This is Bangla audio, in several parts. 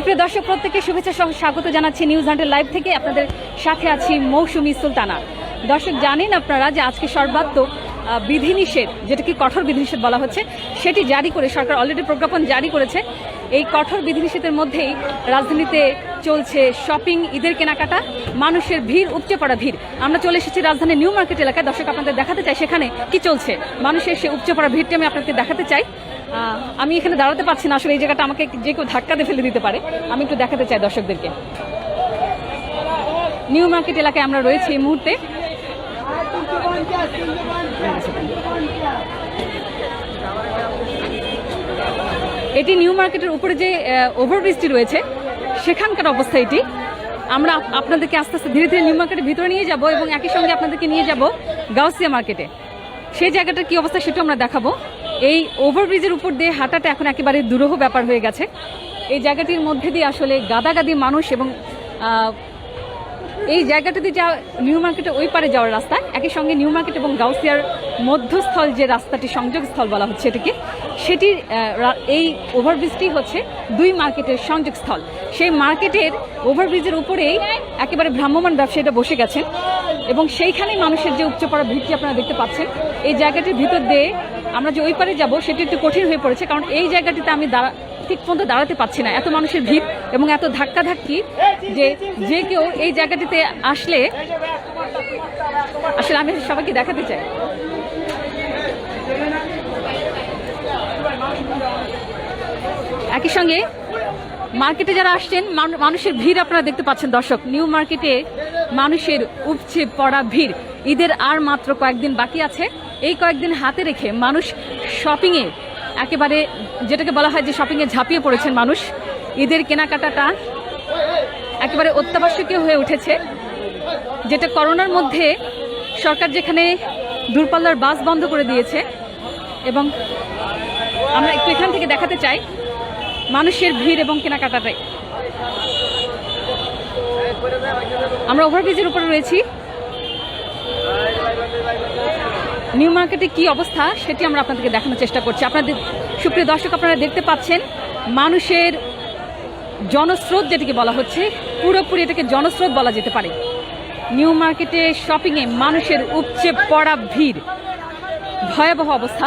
সুপ্রিয় দর্শক প্রত্যেককে শুভেচ্ছা সহ স্বাগত জানাচ্ছি নিউজ হান্টার লাইভ থেকে। আপনাদের সাথে আছি মৌসুমী সুলতানা। দর্শক জানেন আপনারা যে আজকে সর্বাত্মক বিধিনিষেধ, যেটাকে কঠোর বিধিনিষেধ বলা হচ্ছে, সেটি জারি করে সরকার অলরেডি প্রজ্ঞাপন জারি করেছে। এই কঠোর বিধিনিষেধের মধ্যেই রাজধানীতে চলছে শপিং, ঈদের কেনাকাটা, মানুষের ভিড়, উপচে পড়া ভিড়। আমরা চলে এসেছি রাজধানীর নিউ মার্কেট এলাকায়। দর্শক আপনাদের দেখাতে চাই সেখানে কি চলছে, মানুষের সে উপচে পড়া ভিড়টি আমি আপনাদের দেখাতে চাই। আমি এখানে দাঁড়াতে পারছি না, আসলে এই জায়গাটা আমাকে যে কেউ ধাক্কা দিয়ে ফেলে দিতে পারে। আমি একটু দেখাতে চাই দর্শকদেরকে। নিউ মার্কেট এলাকায় আমরা রয়েছি এই মুহূর্তে। এটি নিউ মার্কেটের উপরে যে ওভারব্রিজটি রয়েছে সেখানকার অবস্থা এটি। আমরা আপনাদেরকে আস্তে আস্তে ধীরে ধীরে নিউ মার্কেটের ভিতরে নিয়ে যাব এবং একই সঙ্গে আপনাদেরকে নিয়ে যাব গাউসিয়া মার্কেটে। সেই জায়গাটার কি অবস্থা সেটা আমরা দেখাবো। এই ওভারব্রিজের উপর দিয়ে হাঁটাটা এখন একেবারে দুরূহ ব্যাপার হয়ে গেছে। এই জায়গাটির মধ্যে দিয়ে আসলে গাদাগাদি মানুষ এবং এই জায়গাটাতে যা নিউ মার্কেটে ওই পারে যাওয়ার রাস্তা, একই সঙ্গে নিউ মার্কেট এবং গাউসিয়ার মধ্যস্থল যে রাস্তাটি, সংযোগস্থল বলা হচ্ছে এটিকে, সেটির এই ওভারব্রিজটি হচ্ছে দুই মার্কেটের সংযোগস্থল। সেই মার্কেটের ওভারব্রিজের উপরেই একেবারে ভ্রাম্যমাণ ব্যবসায়ীরা বসে গেছেন এবং সেইখানেই মানুষের যে উপচে পড়া ভিড়টি আপনারা দেখতে পাচ্ছেন। এই জায়গাটির ভিতর দিয়ে আমরা যে ওই পারে যাব সেটি একটু কঠিন হয়ে পড়েছে, কারণ এই জায়গাটিতে আমি ঠিক পর্যন্ত দাঁড়াতে পারছি না। এত মানুষের ভিড় এবং এত ধাক্কাধাক্কি যে কেউ এই জায়গাটিতে আসলে আসলে আমি সবাইকে দেখাতে চাই। একই সঙ্গে মার্কেটে যারা আসছেন মানুষের ভিড় আপনারা দেখতে পাচ্ছেন। দর্শক, নিউ মার্কেটে মানুষের উপচে পড়া ভিড়। ঈদের আর মাত্র কয়েকদিন বাকি আছে। এই কয়েকদিন হাতে রেখে মানুষ শপিংয়ে একেবারে, যেটাকে বলা হয় যে শপিংয়ে ঝাঁপিয়ে পড়েছেন মানুষ। ঈদের কেনাকাটাটা একেবারে অত্যাবশ্যকীয় হয়ে উঠেছে, যেটা করোনার মধ্যে সরকার যেখানে দূরপাল্লার বাস বন্ধ করে দিয়েছে। এবং আমরা একটু এখান থেকে দেখাতে চাই মানুষের ভিড় এবং কেনাকাটাটাই। আমরা ওভারব্রিজের উপরে রয়েছি। নিউ মার্কেটে কি অবস্থা সেটি আমরা আপনাদেরকে দেখানোর চেষ্টা করছি। আপনাদের সুপ্রিয় দর্শক, আপনারা দেখতে পাচ্ছেন মানুষের জনস্রোত, যেটিকে বলা হচ্ছে, পুরোপুরি এটাকে জনস্রোত বলা যেতে পারে। নিউ মার্কেটে শপিংয়ে মানুষের উপচে পড়া ভিড়, ভয়াবহ অবস্থা।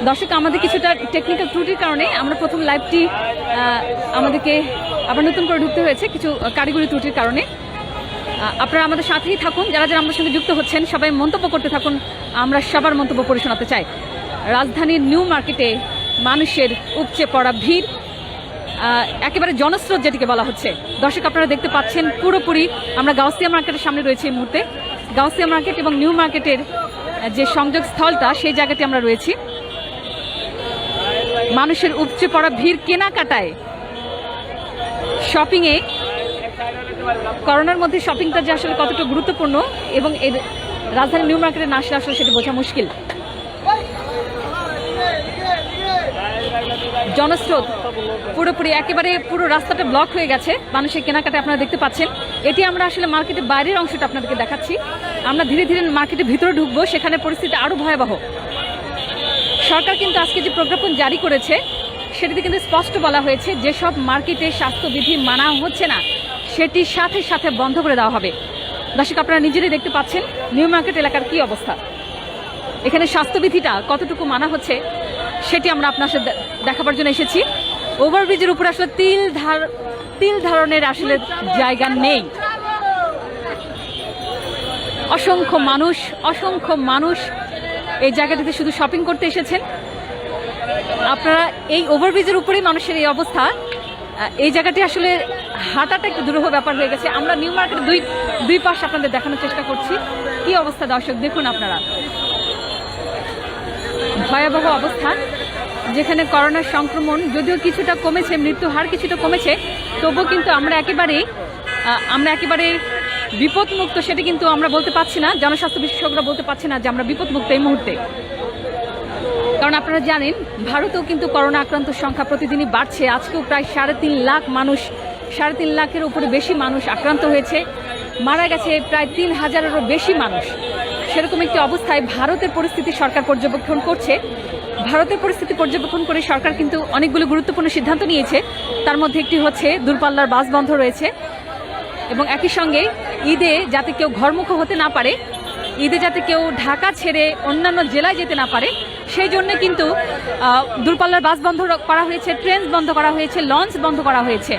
দর্শক, আমাদের কিছুটা টেকনিক্যাল ত্রুটির কারণে আমরা প্রথম লাইভটি আমাদেরকে আবার নতুন করে ঢুকতে হয়েছে, কিছু কারিগরি ত্রুটির কারণে। আপনারা আমাদের সাথেই থাকুন, যারা যারা আমাদের সঙ্গে যুক্ত হচ্ছেন সবাই মন্তব্য করতে থাকুন, আমরা সবার মন্তব্য পড়ে শোনাতে চাই। রাজধানীর নিউ মার্কেটে মানুষের উপচে পড়া ভিড়, একেবারে জনস্রোত যেটিকে বলা হচ্ছে। দর্শক, আপনারা দেখতে পাচ্ছেন পুরোপুরি আমরা গাউসিয়া মার্কেটের সামনে রয়েছে এই মুহূর্তে। গাউসিয়া মার্কেট এবং নিউ মার্কেটের যে সংযোগস্থলটা, সেই জায়গাটি আমরা রয়েছি। মানুষের উপচে পড়া ভিড়, কেনাকাটায়, শপিংয়ে। করোনার মধ্যে শপিংটা যে আসলে কতটা গুরুত্বপূর্ণ এবং এর রাজধানী নিউ মার্কেটে না আসলে সেটা বোঝা মুশকিল। জনস্রোত পুরোপুরি একেবারে পুরো রাস্তাটা ব্লক হয়ে গেছে মানুষের কেনাকাটা আপনারা দেখতে পাচ্ছেন। এটি আমরা আসলে মার্কেটের বাইরের অংশটা আপনাদেরকে দেখাচ্ছি। আমরা ধীরে ধীরে মার্কেটের ভিতরে ঢুকবো, সেখানে পরিস্থিতি আরও ভয়াবহ। সরকার কিন্তু আজকে যে প্রজ্ঞাপন জারি করেছে সেটিতে কিন্তু স্পষ্ট বলা হয়েছে যেসব মার্কেটে স্বাস্থ্যবিধি মানা হচ্ছে না সেটি সাথে সাথে বন্ধ করে দেওয়া হবে। দর্শক, আপনারা নিজেরাই দেখতে পাচ্ছেন নিউ মার্কেট এলাকার কি অবস্থা। এখানে স্বাস্থ্যবিধিটা কতটুকু মানা হচ্ছে সেটি আমরা আপনার সাথে দেখাবার জন্য এসেছি। ওভারব্রিজের উপরে আসলে তিল ধারণের আসলে জায়গা নেই। অসংখ্য মানুষ এই জায়গাটিতে শুধু শপিং করতে এসেছেন। আপনারা এই ওভারব্রিজের উপরেই মানুষের এই অবস্থা। এই জায়গাটি আসলে হাঁটাটা একটু দুরূহ ব্যাপার হয়ে গেছে। আমরা নিউ মার্কেটের দুই পাশ আপনাদের দেখানোর চেষ্টা করছি কি অবস্থা। দর্শক, দেখুন আপনারা, ভয়াবহ অবস্থা। যেখানে করোনার সংক্রমণ যদিও কিছুটা কমেছে, মৃত্যু হার কিছুটা কমেছে, তবুও কিন্তু আমরা একেবারে বিপদমুক্ত সেটা কিন্তু আমরা বলতে পারছি না। জনস্বাস্থ্য বিশেষজ্ঞরা বলতে পারছে না যে আমরা বিপদমুক্ত এই মুহূর্তে। কারণ আপনারা জানেন ভারতেও কিন্তু করোনা আক্রান্ত সংখ্যা প্রতিদিনই বাড়ছে। আজকেও প্রায় 3.5 লাখ মানুষ, 3.5 লাখের উপরে বেশি মানুষ আক্রান্ত হয়েছে, মারা গেছে প্রায় 3000-এরও বেশি মানুষ। সেরকম একটি অবস্থায় ভারতের পরিস্থিতি সরকার পর্যবেক্ষণ করছে। ভারতের পরিস্থিতি পর্যবেক্ষণ করে সরকার কিন্তু অনেকগুলো গুরুত্বপূর্ণ সিদ্ধান্ত নিয়েছে। তার মধ্যে একটি হচ্ছে দূরপাল্লার বাস বন্ধ রয়েছে এবং একই সঙ্গে ঈদে যাতে কেউ ঘরমুখো হতে না পারে, ঈদে যাতে কেউ ঢাকা ছেড়ে অন্যান্য জেলায় যেতে না পারে, সেই জন্য কিন্তু দূরপাল্লার বাস বন্ধ করা হয়েছে, ট্রেন বন্ধ করা হয়েছে, লঞ্চ বন্ধ করা হয়েছে।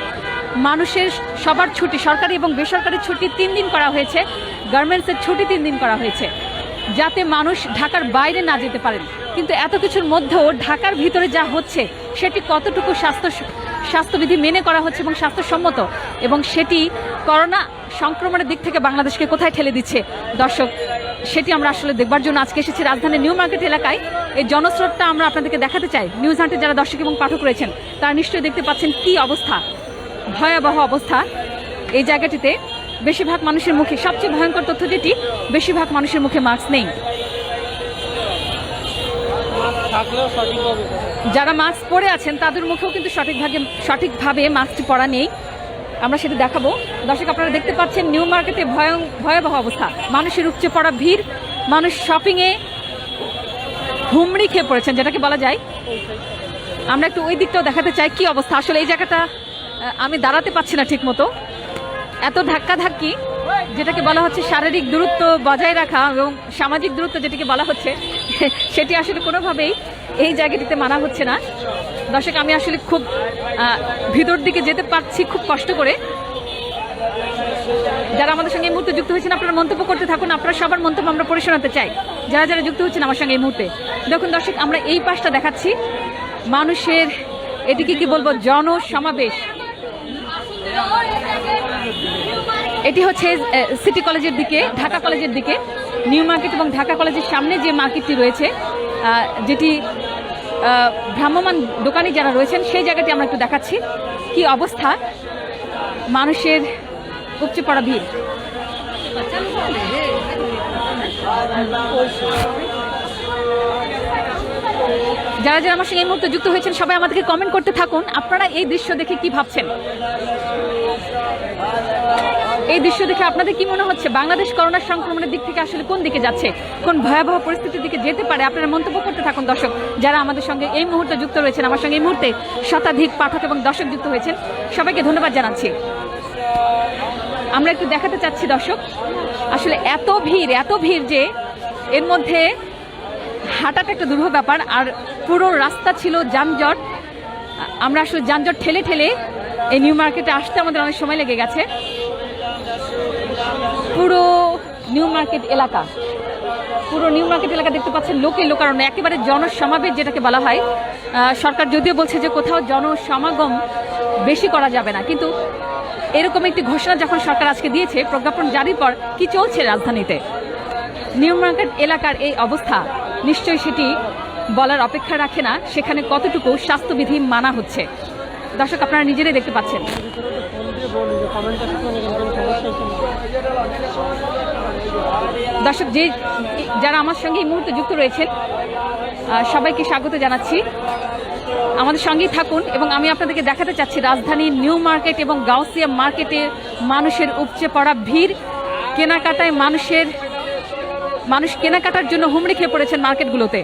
মানুষের সবার ছুটি, সরকারি এবং বেসরকারি ছুটি 3 দিন করা হয়েছে, গার্মেন্টসের ছুটি 3 দিন করা হয়েছে, যাতে মানুষ ঢাকার বাইরে না যেতে পারেন। কিন্তু এত কিছুর মধ্যেও ঢাকার ভিতরে যা হচ্ছে সেটি কতটুকু স্বাস্থ্যবিধি মেনে করা হচ্ছে এবং স্বাস্থ্যসম্মত, এবং সেটি করোনা সংক্রমণের দিক থেকে বাংলাদেশকে কোথায় ঠেলে দিচ্ছে দর্শক, সেটি আমরা আসলে দেখবার জন্য আজকে এসেছি রাজধানীর নিউ মার্কেট এলাকায়। এই জনস্রোতটা আমরা আপনাদেরকে দেখাতে চাই। নিউজ হান্টের যারা দর্শক এবং পাঠক রয়েছেন তারা নিশ্চয়ই দেখতে পাচ্ছেন কি অবস্থা, ভয়াবহ অবস্থা এই জায়গাটিতে। বেশিরভাগ মানুষের মুখে, সবচেয়ে ভয়ঙ্কর তথ্য যেটি, বেশিরভাগ মানুষের মুখে মাস্ক নেই। যারা মাস্ক পরে আছেন তাদের মুখেও কিন্তু সঠিকভাবে মাস্কটি পরা নেই। আমরা সেটা দেখাবো দর্শক। আপনারা দেখতে পাচ্ছেন নিউ মার্কেটে ভয়াবহ অবস্থা, মানুষের উপচে পড়া ভিড়, মানুষ শপিংয়ে হুমড়ি খেয়ে পড়েছেন যেটাকে বলা যায়। আমরা একটু ওই দিকটাও দেখাতে চাই কি অবস্থা। আসলে এই জায়গাটা আমি দাঁড়াতে পারছি না ঠিক মতো, এত ধাক্কাধাক্কি, যেটাকে বলা হচ্ছে শারীরিক দূরত্ব বজায় রাখা এবং সামাজিক দূরত্ব যেটাকে বলা হচ্ছে, সেটি আসলে কোনোভাবেই এই জায়গাটিতে মানা হচ্ছে না দর্শক। আমি আসলে খুব ভিতর দিকে যেতে পারছি খুব কষ্ট করে। যারা আমাদের সঙ্গে এই মুহূর্তে যুক্ত হয়েছেন আপনারা মন্তব্য করতে থাকুন, আপনারা সবার মন্তব্য আমরা পড়ে শোনাতে চাই। যারা যারা যুক্ত হচ্ছেন আমার সঙ্গে এই মুহূর্তে দেখুন দর্শক, আমরা এই পাশটা দেখাচ্ছি, মানুষের এদিকে কি বলবো জনসমাবেশ। এটি হচ্ছে সিটি কলেজের দিকে, ঢাকা কলেজের দিকে, নিউ মার্কেট এবং ঢাকা কলেজের সামনে যে মার্কেটটি রয়েছে, যেটি ভ্রাম্যমান দোকানি যারা রয়েছেন সেই জায়গাটি আমরা একটু দেখাচ্ছি কি অবস্থা, মানুষের উপচে পড়া ভিড়। যারা যারা আমার সঙ্গে এই মুহূর্তে যুক্ত হয়েছেন সবাই আমাদেরকে কমেন্ট করতে থাকুন, আপনারা এই দৃশ্য দেখে কি ভাবছেন, এই দৃশ্য দেখে আপনাদের কি মনে হচ্ছে, বাংলাদেশ করোনা সংক্রমণের দিক থেকে আসলে কোন দিকে যাচ্ছে, কোন ভয়াবহ পরিস্থিতির দিকে যেতে পারে, আপনারা মন্তব্য করতে থাকুন দর্শক। যারা আমাদের সঙ্গে এই মুহূর্তে যুক্ত রয়েছেন, আমার সঙ্গে এই মুহূর্তে শতাধিক পাঠক এবং দর্শক যুক্ত হয়েছেন, সবাইকে ধন্যবাদ জানাচ্ছি। আমরা একটু দেখাতে চাচ্ছি দর্শক, আসলে এত ভিড় যে এর মধ্যে হাঁটাটা একটা দুরূহ ব্যাপার, আর পুরো রাস্তা ছিল যানজট। আমরা আসলে যানজট ঠেলে ঠেলে এই নিউ মার্কেটে আসতে আমাদের অনেক সময় লেগে গেছে। পুরো নিউ মার্কেট এলাকা দেখতে পাচ্ছেন লোকে লোকারণ্য, একেবারে জনসমাবেশ যেটাকে বলা হয়। সরকার যদিও বলছে যে কোথাও জনসমাগম বেশি করা যাবে না, কিন্তু এরকম একটি ঘোষণা যখন সরকার আজকে দিয়েছে, প্রজ্ঞাপন জারির পর কি চলছে রাজধানীতে, নিউ মার্কেট এলাকার এই অবস্থা, নিশ্চয়ই সেটি বলার অপেক্ষা রাখে না সেখানে কতটুকু স্বাস্থ্যবিধি মানা হচ্ছে। দর্শক আপনারা নিজেরাই দেখতে পাচ্ছেন। দর্শক যারা আমার সঙ্গে এই মুহূর্তে যুক্ত রয়েছেন সবাইকে স্বাগত জানাচ্ছি, আমাদের সঙ্গেই থাকুন। এবং আমি আপনাদেরকে দেখাতে চাচ্ছি রাজধানীর নিউ মার্কেট এবং গাউসিয়া মার্কেটে মানুষের উপচে পড়া ভিড়, কেনাকাটায় মানুষ কেনাকাটার জন্য হুমড়ি খেয়ে পড়েছেন মার্কেটগুলোতে।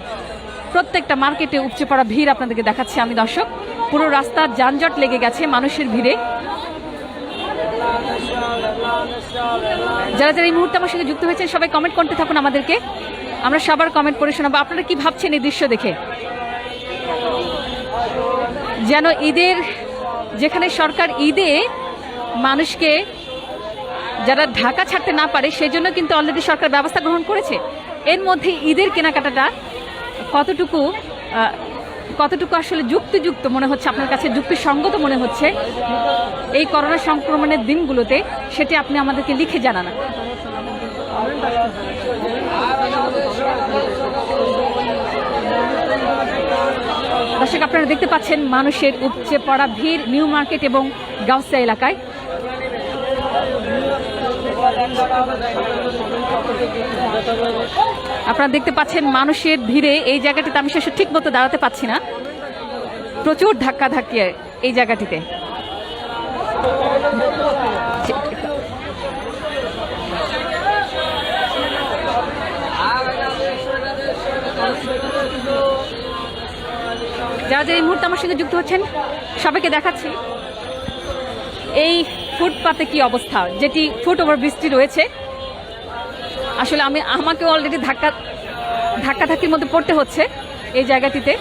প্রত্যেকটা মার্কেটে উপচে পড়া ভিড় আপনাদেরকে দেখাচ্ছি আমি দর্শক, পুরো রাস্তার যানজট লেগে গেছে মানুষের ভিড়ে। যারা যারা এই মুহূর্তে আমার সঙ্গে যুক্ত হয়েছেন সবাই কমেন্ট করতে থাকুন আমাদেরকে, আমরা সবার কমেন্ট পড়ে শোনাবো। আপনারা কি ভাবছেন এই দৃশ্য দেখে? যেন ঈদের, যেখানে সরকার ঈদে মানুষকে যারা ঢাকা ছাড়তে না পারে সেজন্য কিন্তু অলরেডি সরকার ব্যবস্থা গ্রহণ করেছে, এর মধ্যে ঈদের কেনাকাটাটা কতটুকু আসলে যুক্তিযুক্ত মনে হচ্ছে আপনার কাছে, যুক্তিসঙ্গত মনে হচ্ছে এই করোনা সংক্রমণের দিনগুলোতে, সেটি আপনি আমাদেরকে লিখে জানান। দর্শক আপনারা দেখতে পাচ্ছেন মানুষের উপচে পড়া ভিড় নিউ মার্কেট এবং গাউসিয়া এলাকায়। আপনারা দেখতে পাচ্ছেন মানুষের ভিড়ে এই জায়গাটিতে আমি শেষে ঠিক মতো দাঁড়াতে পাচ্ছি না, প্রচুর ধাক্কা ধাক্কিয়ে এই জায়গাটিতে। যারা যে এই মুহূর্তে আমার সঙ্গে যুক্ত হচ্ছেন সবাইকে দেখাচ্ছি এই ফুটপাতে কি অবস্থা, যেটি ফুট ওভারব্রিজটি রয়েছে। আসলে আমাকে অলরেডি ধাক্কাধাক্কির মধ্যে পড়তে হচ্ছে এই জায়গাটিতে।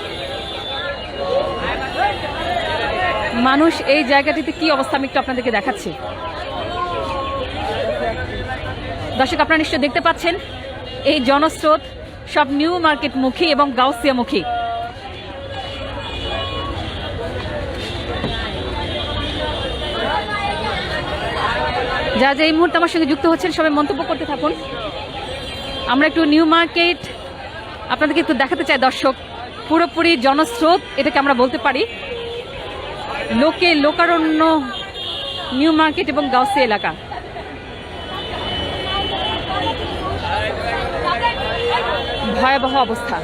মানুষ এই জায়গাটিতে কি অবস্থা আমি একটু আপনাদেরকে দেখাচ্ছি। দর্শক, আপনারা নিশ্চয় দেখতে পাচ্ছেন এই জনস্রোত সব নিউ মার্কেট মুখী এবং গাউসিয়া মুখী। যারা যে এই মুহূর্তে আমার সঙ্গে যুক্ত হচ্ছেন সবাই মন্তব্য করতে থাকুন। আমরা একটু নিউ মার্কেট আপনাদেরকে একটু দেখাতে চাই দর্শক। পুরোপুরি জনস্রোত এটাকে আমরা বলতে পারি। লোকারণ্য নিউ মার্কেট এবং গাউসিয়া এলাকা। ভয়াবহ অবস্থা।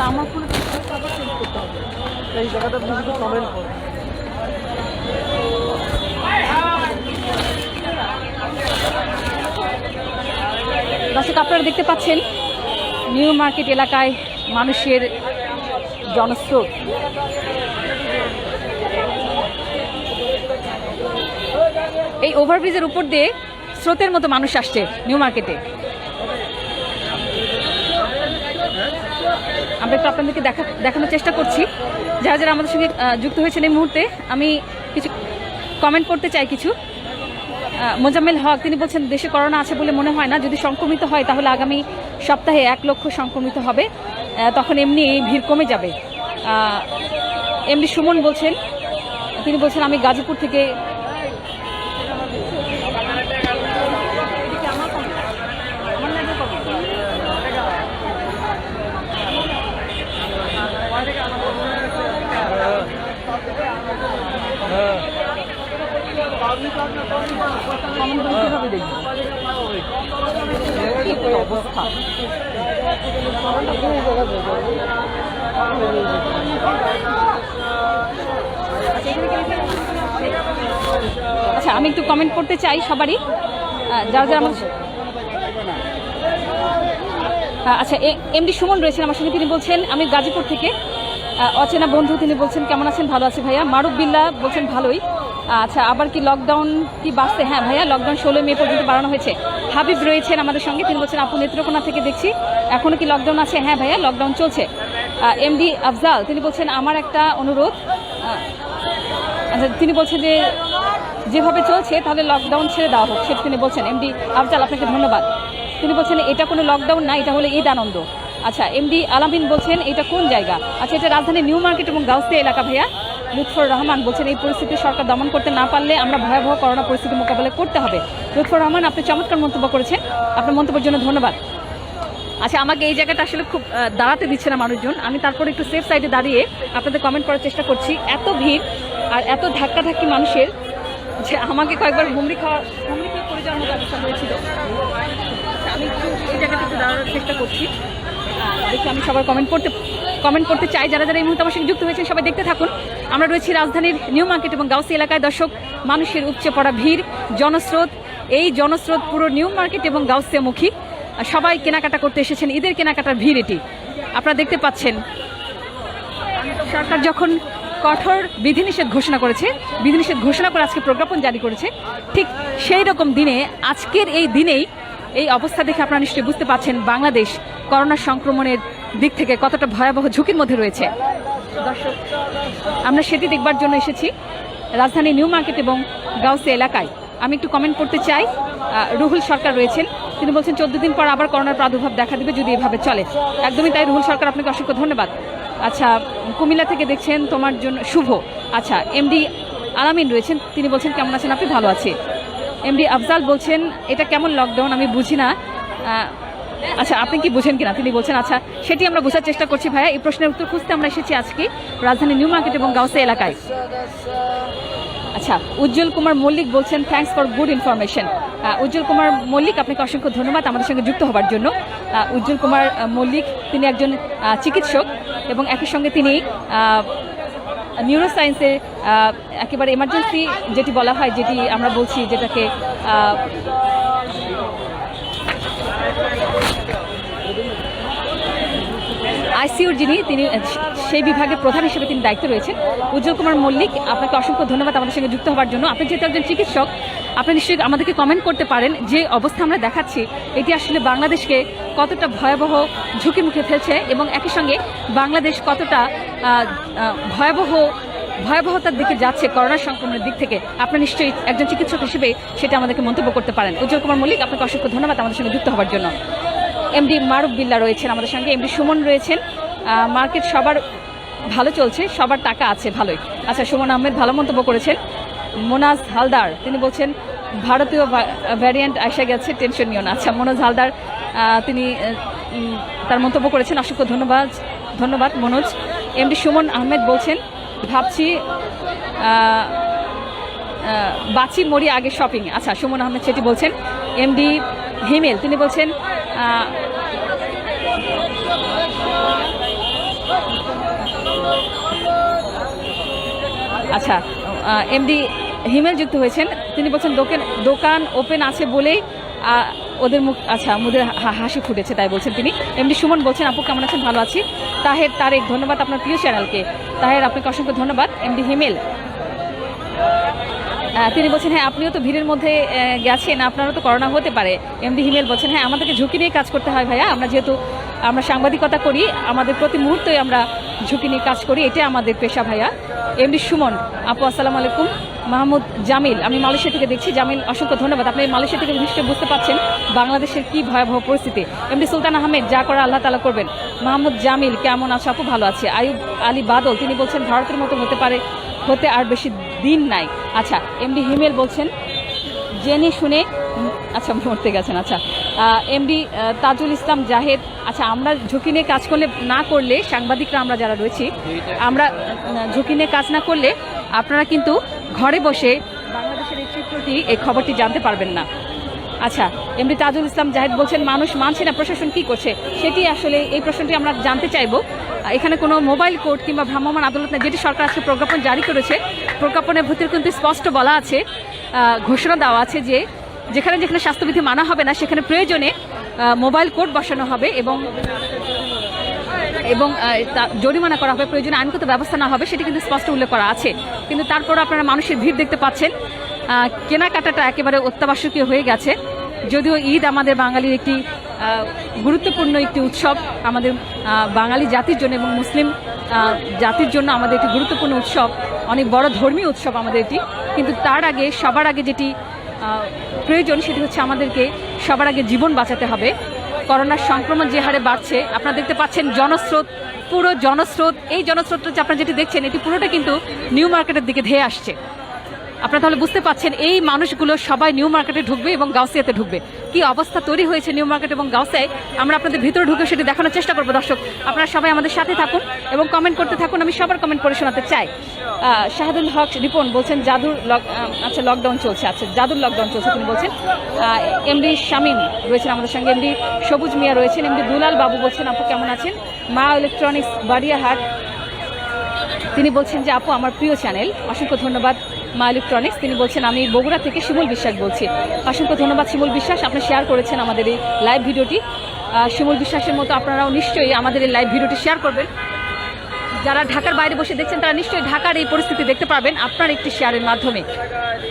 আমার কোনো এই জায়গাটা শুধু কমেন্ট করো। দর্শক, আপনারা দেখতে পাচ্ছেন নিউ মার্কেট এলাকায় মানুষের জনস্রোত। এই ওভারব্রিজের উপর দিয়ে স্রোতের মতো মানুষ আসছে নিউ মার্কেটে। আমরা একটু আপনাদেরকে দেখানোর চেষ্টা করছি। যারা যারা আমাদের সঙ্গে যুক্ত হয়েছেন এই মুহূর্তে, আমি কিছু কমেন্ট করতে চাই। কিছু মোজাম্মেল হক তিনি বলছেন দেশে করোনা আছে বলে মনে হয় না, যদি সংক্রমিত হয় তাহলে আগামী সপ্তাহে 1 লক্ষ সংক্রমিত হবে, তখন এমনি ভিড় কমে যাবে। এমডি সুমন বলছেন, তিনি বলছেন আমি গাজীপুর থেকে অবস্থা। আচ্ছা, আমি একটু কমেন্ট করতে চাই সবারই, যারা যারা আমার আচ্ছা এমডি সুমন রয়েছেন আমার সঙ্গে। তিনি বলছেন আমি গাজীপুর থেকে। অচেনা বন্ধু তিনি বলছেন কেমন আছেন? ভালো আছে ভাইয়া। মারুফ বিল্লা বলছেন ভালোই। আচ্ছা, আবার কি লকডাউন কি বাড়ছে? হ্যাঁ ভাইয়া, লকডাউন 16 মে পর্যন্ত বাড়ানো হয়েছে। হাবিব রয়েছেন আমাদের সঙ্গে, তিনি বলছেন আপু নেত্রকোনা থেকে দেখছি, এখনো কি লকডাউন আছে? হ্যাঁ ভাইয়া, লকডাউন চলছে। এমডি আফজাল তিনি বলছেন আমার একটা অনুরোধ, আচ্ছা তিনি বলছেন যে যেভাবে চলছে তাহলে লকডাউন ছেড়ে দেওয়া হোক, সেটা তিনি বলছেন। এমডি আফজাল আপনাকে ধন্যবাদ। তিনি বলছেন এটা কোনো লকডাউন না, এটা হলো ঈদ আনন্দ। আচ্ছা, এমডি আলামিন বলছেন এটা কোন জায়গা? আচ্ছা, এটা রাজধানীর নিউ মার্কেট এবং গাউসিয়া এলাকা ভাইয়া। লুৎফর রহমান বলছেন এই পরিস্থিতি সরকার দমন করতে না পারলে আমরা ভয়াবহ করোনা পরিস্থিতি মোকাবেলা করতে হবে। লুৎফর রহমান আপনি চমৎকার মন্তব্য করেছেন, আপনার মন্তব্যের জন্য ধন্যবাদ। আচ্ছা, আমাকে এই জায়গাটা আসলে খুব দাঁড়াতে দিচ্ছে না মানুষজন, আমি তারপরে একটু সেফ সাইডে দাঁড়িয়ে আপনাদের কমেন্ট করার চেষ্টা করছি। এত ভিড় আর এত ধাক্কাধাক্কি মানুষের যে আমাকে কয়েকবার হুমড়ি খাওয়া পড়ে যাওয়ার মতো অবস্থা হয়েছিল। আমি একটু এই জায়গাটা একটু দাঁড়ানোর চেষ্টা করছি, দেখি আমি সবার কমেন্ট করতে চাই। যারা যারা এই মুহূর্তে আমার সঙ্গে যুক্ত হয়েছেন সবাই দেখতে থাকুন। আমরা রয়েছি রাজধানীর নিউ মার্কেট এবং গাউসিয়া এলাকায়। দর্শক, মানুষের উপচে পড়া ভিড়, জনস্রোত। এই জনস্রোত পুরো নিউ মার্কেট এবং গাউসিয়া মুখী। সবাই কেনাকাটা করতে এসেছেন, ঈদের কেনাকাটার ভিড় এটি আপনারা দেখতে পাচ্ছেন। সরকার যখন কঠোর বিধিনিষেধ ঘোষণা করেছে, বিধিনিষেধ ঘোষণা করে আজকে প্রজ্ঞাপন জারি করেছে, ঠিক সেই রকম দিনে আজকের এই দিনেই এই অবস্থা দেখে আপনারা নিশ্চয়ই বুঝতে পারছেন বাংলাদেশ করোনা সংক্রমণের দিক থেকে কতটা ভয়াবহ ঝুঁকির মধ্যে রয়েছে। দর্শক, আমরা সেটি দেখবার জন্য এসেছি রাজধানী নিউ মার্কেট এবং গাউসিয়া এলাকায়। আমি একটু কমেন্ট করতে চাই। রুহুল সরকার রয়েছেন, তিনি বলছেন 14 দিন পর আবার করোনার প্রাদুর্ভাব দেখা দিবে যদি এভাবে চলে। একদমই তাই রুহুল সরকার, আপনাকে অসংখ্য ধন্যবাদ। আচ্ছা, কুমিল্লা থেকে দেখছেন তোমার জন্য শুভ। আচ্ছা, এমডি আলামিন রয়েছেন, তিনি বলছেন কেমন আছেন আপনি? ভালো আছি। এমডি আফজাল বলছেন এটা কেমন লকডাউন আমি বুঝি না। আচ্ছা, আপনি কি বুঝেন কিনা তিনি বলছেন। আচ্ছা, সেটি আমরা বোঝার চেষ্টা করছি ভাইয়া। এই প্রশ্নের উত্তর খুঁজতে আমরা এসেছি আজকে রাজধানী নিউ মার্কেট এবং গাউসিয়া এলাকায়। আচ্ছা, উজ্জ্বল কুমার মল্লিক বলছেন থ্যাঙ্কস ফর গুড ইনফরমেশন। উজ্জ্বল কুমার মল্লিক, আপনাকে অসংখ্য ধন্যবাদ আমাদের সঙ্গে যুক্ত হবার জন্য। উজ্জ্বল কুমার মল্লিক তিনি একজন চিকিৎসক এবং একই সঙ্গে তিনি নিউরো সায়েন্সে একেবারে এমার্জেন্সি যেটি বলা হয়, যেটি আমরা বলছি যেটাকে আইসিইউর তিনি সেই বিভাগের প্রধান হিসেবে তিনি দায়িত্বে রয়েছেন। উজ্জ্বল কুমার মল্লিক, আপনাকে অসংখ্য ধন্যবাদ আমাদের সঙ্গে যুক্ত হওয়ার জন্য। আপনি যেহেতু একজন চিকিৎসক, আপনি নিশ্চয়ই আমাদেরকে কমেন্ট করতে পারেন যে অবস্থা আমরা দেখাচ্ছি এটি আসলে বাংলাদেশকে কতটা ভয়াবহ ঝুঁকির মুখে ফেলছে এবং একই সঙ্গে বাংলাদেশ কতটা ভয়াবহতার দিকে যাচ্ছে করোনা সংক্রমণের দিক থেকে। আপনি নিশ্চয়ই একজন চিকিৎসক হিসেবে সেটা আমাদেরকে মন্তব্য করতে পারেন। উজ্জ্বল কুমার মল্লিক, আপনাকে অসংখ্য ধন্যবাদ আমাদের সঙ্গে যুক্ত হওয়ার জন্য। এমডি মারুফ বিল্লাহ রয়েছেন আমাদের সঙ্গে, এমডি সুমন রয়েছেন। মার্কেট সবার ভালো চলছে, সবার টাকা আছে ভালোই। আচ্ছা, সুমন আহমেদ ভালো মন্তব্য করেছেন। মোনাজ হালদার তিনি বলছেন ভারতীয় ভ্যারিয়েন্ট আসা গেছে, টেনশন নিও না। আচ্ছা, মোনাজ হালদার তিনি তার মন্তব্য করেছেন, অসংখ্য ধন্যবাদ মনোজ। এমডি সুমন আহমেদ বলছেন ভাবছি বাঁচি মরি আগে শপিং। আচ্ছা, সুমন আহমেদ সেটি বলছেন। এমডি হিমেল তিনি বলছেন আচ্ছা, এমডি হিমেল যুক্ত হয়েছেন, তিনি বলছেন দোকান ওপেন আছে বলেই ওদের মুখ আচ্ছা মুদের হাসি ফুটেছে তাই বলছেন তিনি। এমডি সুমন বলছেন আপু কেমন আছেন? ভালো আছি। তাহের তারেক ধন্যবাদ আপনার প্রিয় চ্যানেলকে। তাহের আপনাকে অসংখ্য ধন্যবাদ। এমডি হিমেল তিনি বলছেন হ্যাঁ আপনিও তো ভিড়ের মধ্যে গেছেন, আপনারও তো করোনা হতে পারে। এমডি হিমেল বলছেন হ্যাঁ আমাদেরকে ঝুঁকি নিয়ে কাজ করতে হয় ভাইয়া, আমরা যেহেতু আমরা সাংবাদিকতা করি আমাদের প্রতি মুহূর্তেই আমরা ঝুঁকি নিয়ে কাজ করি, এটা আমাদের পেশা ভাইয়া। এমডি সুমন আপু আসসালামু আলাইকুম। মাহমুদ জামিল, আমি মালয়েশিয়া থেকে দেখছি। জামিল অসংখ্য ধন্যবাদ, আপনি মালয়েশিয়া থেকে নিশ্চয়ই বুঝতে পারছেন বাংলাদেশের কি ভয়াবহ পরিস্থিতি। এমডি সুলতান আহমেদ যা করা আল্লাহ তাআলা করবেন। মাহমুদ জামিল কেমন আছো আপু? ভালো আছে। আয়ুব আলী বাদল তিনি বলছেন ভারতের মতো হতে আর বেশি দিন নাই। আচ্ছা, এমডি হিমেল বলছেন জেনে শুনে আচ্ছা মরতে গেছেন। আচ্ছা, এমডি তাজুল ইসলাম জাহেদ, আচ্ছা আমরা ঝুঁকি নিয়ে কাজ না করলে সাংবাদিকরা আমরা যারা রয়েছি আমরা ঝুঁকি নিয়ে কাজ না করলে আপনারা কিন্তু ঘরে বসে বাংলাদেশের এই চিত্রটি এই খবরটি জানতে পারবেন না। আচ্ছা, এমডি তাজুল ইসলাম জাহেদ বলছেন মানুষ মানছে না, প্রশাসন কি করছে? সেটি আসলে এই প্রশ্নটি আমরা জানতে চাইব। এখানে কোনো মোবাইল কোর্ট কিংবা ভ্রাম্যমাণ আদালত না, যেটি সরকার আজকে প্রজ্ঞাপন জারি করেছে, প্রজ্ঞাপনের ভিতরে কিন্তু স্পষ্ট বলা আছে, ঘোষণা দেওয়া আছে যে যেখানে যেখানে স্বাস্থ্যবিধি মানা হবে না সেখানে প্রয়োজনে মোবাইল কোর্ট বসানো হবে এবং জরিমানা করা হবে, প্রয়োজনে আইনগত ব্যবস্থা না হবে, সেটি কিন্তু স্পষ্ট উল্লেখ করা আছে। কিন্তু তারপর আপনারা মানুষের ভিড় দেখতে পাচ্ছেন, কেনাকাটাটা একেবারে অত্যাবশ্যকীয় হয়ে গেছে। যদিও ঈদ আমাদের বাঙালির একটি গুরুত্বপূর্ণ একটি উৎসব, আমাদের বাঙালি জাতির জন্য এবং মুসলিম জাতির জন্য আমাদের একটি গুরুত্বপূর্ণ উৎসব, অনেক বড় ধর্মীয় উৎসব আমাদের এটি। কিন্তু তার আগে সবার আগে যেটি প্রয়োজন সেটি হচ্ছে আমাদেরকে সবার আগে জীবন বাঁচাতে হবে। করোনার সংক্রমণ যে হারে বাড়ছে আপনারা দেখতে পাচ্ছেন, জনস্রোত, পুরো জনস্রোত, এই জনস্রোতটা যে আপনারা যেটি দেখছেন এটি পুরোটা কিন্তু নিউ মার্কেটের দিকে ধেয়ে আসছে। আপনারা তাহলে বুঝতে পাচ্ছেন এই মানুষগুলো সবাই নিউ মার্কেটে ঢুকবে এবং গাউসিয়াতে ঢুকবে। কি অবস্থা তৈরি হয়েছে নিউ মার্কেট এবং গাউসিয়ায়, আমরা আপনাদের ভিতরে ঢুকে সেটি দেখানোর চেষ্টা করবো। দর্শক আপনারা সবাই আমাদের সাথে থাকুন এবং কমেন্ট করতে থাকুন, আমি সবার কমেন্ট পড়ে শোনাতে চাই। শাহাদুল হক রিপন বলছেন লকডাউন চলছে। আচ্ছা, জাদুর লকডাউন চলছে তিনি বলছেন। এমডি শামীম রয়েছেন আমাদের সঙ্গে, এমডি সবুজ মিয়া রয়েছেন, এমডি দুলাল বাবু বলছেন আপু কেমন আছেন? মা ইলেকট্রনিক্স বাড়িয়াহাট তিনি বলছেন যে আপু আমার প্রিয় চ্যানেল, অসংখ্য ধন্যবাদ মা ইলেকট্রনিক্স। তিনি বলছেন আমি বগুড়া থেকে শিমুল বিশ্বাস বলছি। অসংখ্য ধন্যবাদ শিমুল বিশ্বাস, আপনি শেয়ার করেছেন আমাদের এই লাইভ ভিডিওটি। শিমুল বিশ্বাসের মতো আপনারাও নিশ্চয়ই আমাদের এই লাইভ ভিডিওটি শেয়ার করবেন। যারা ঢাকার বাইরে বসে দেখছেন তারা নিশ্চয়ই ঢাকার এই পরিস্থিতি দেখতে পারবেন আপনার একটি শেয়ারের মাধ্যমে।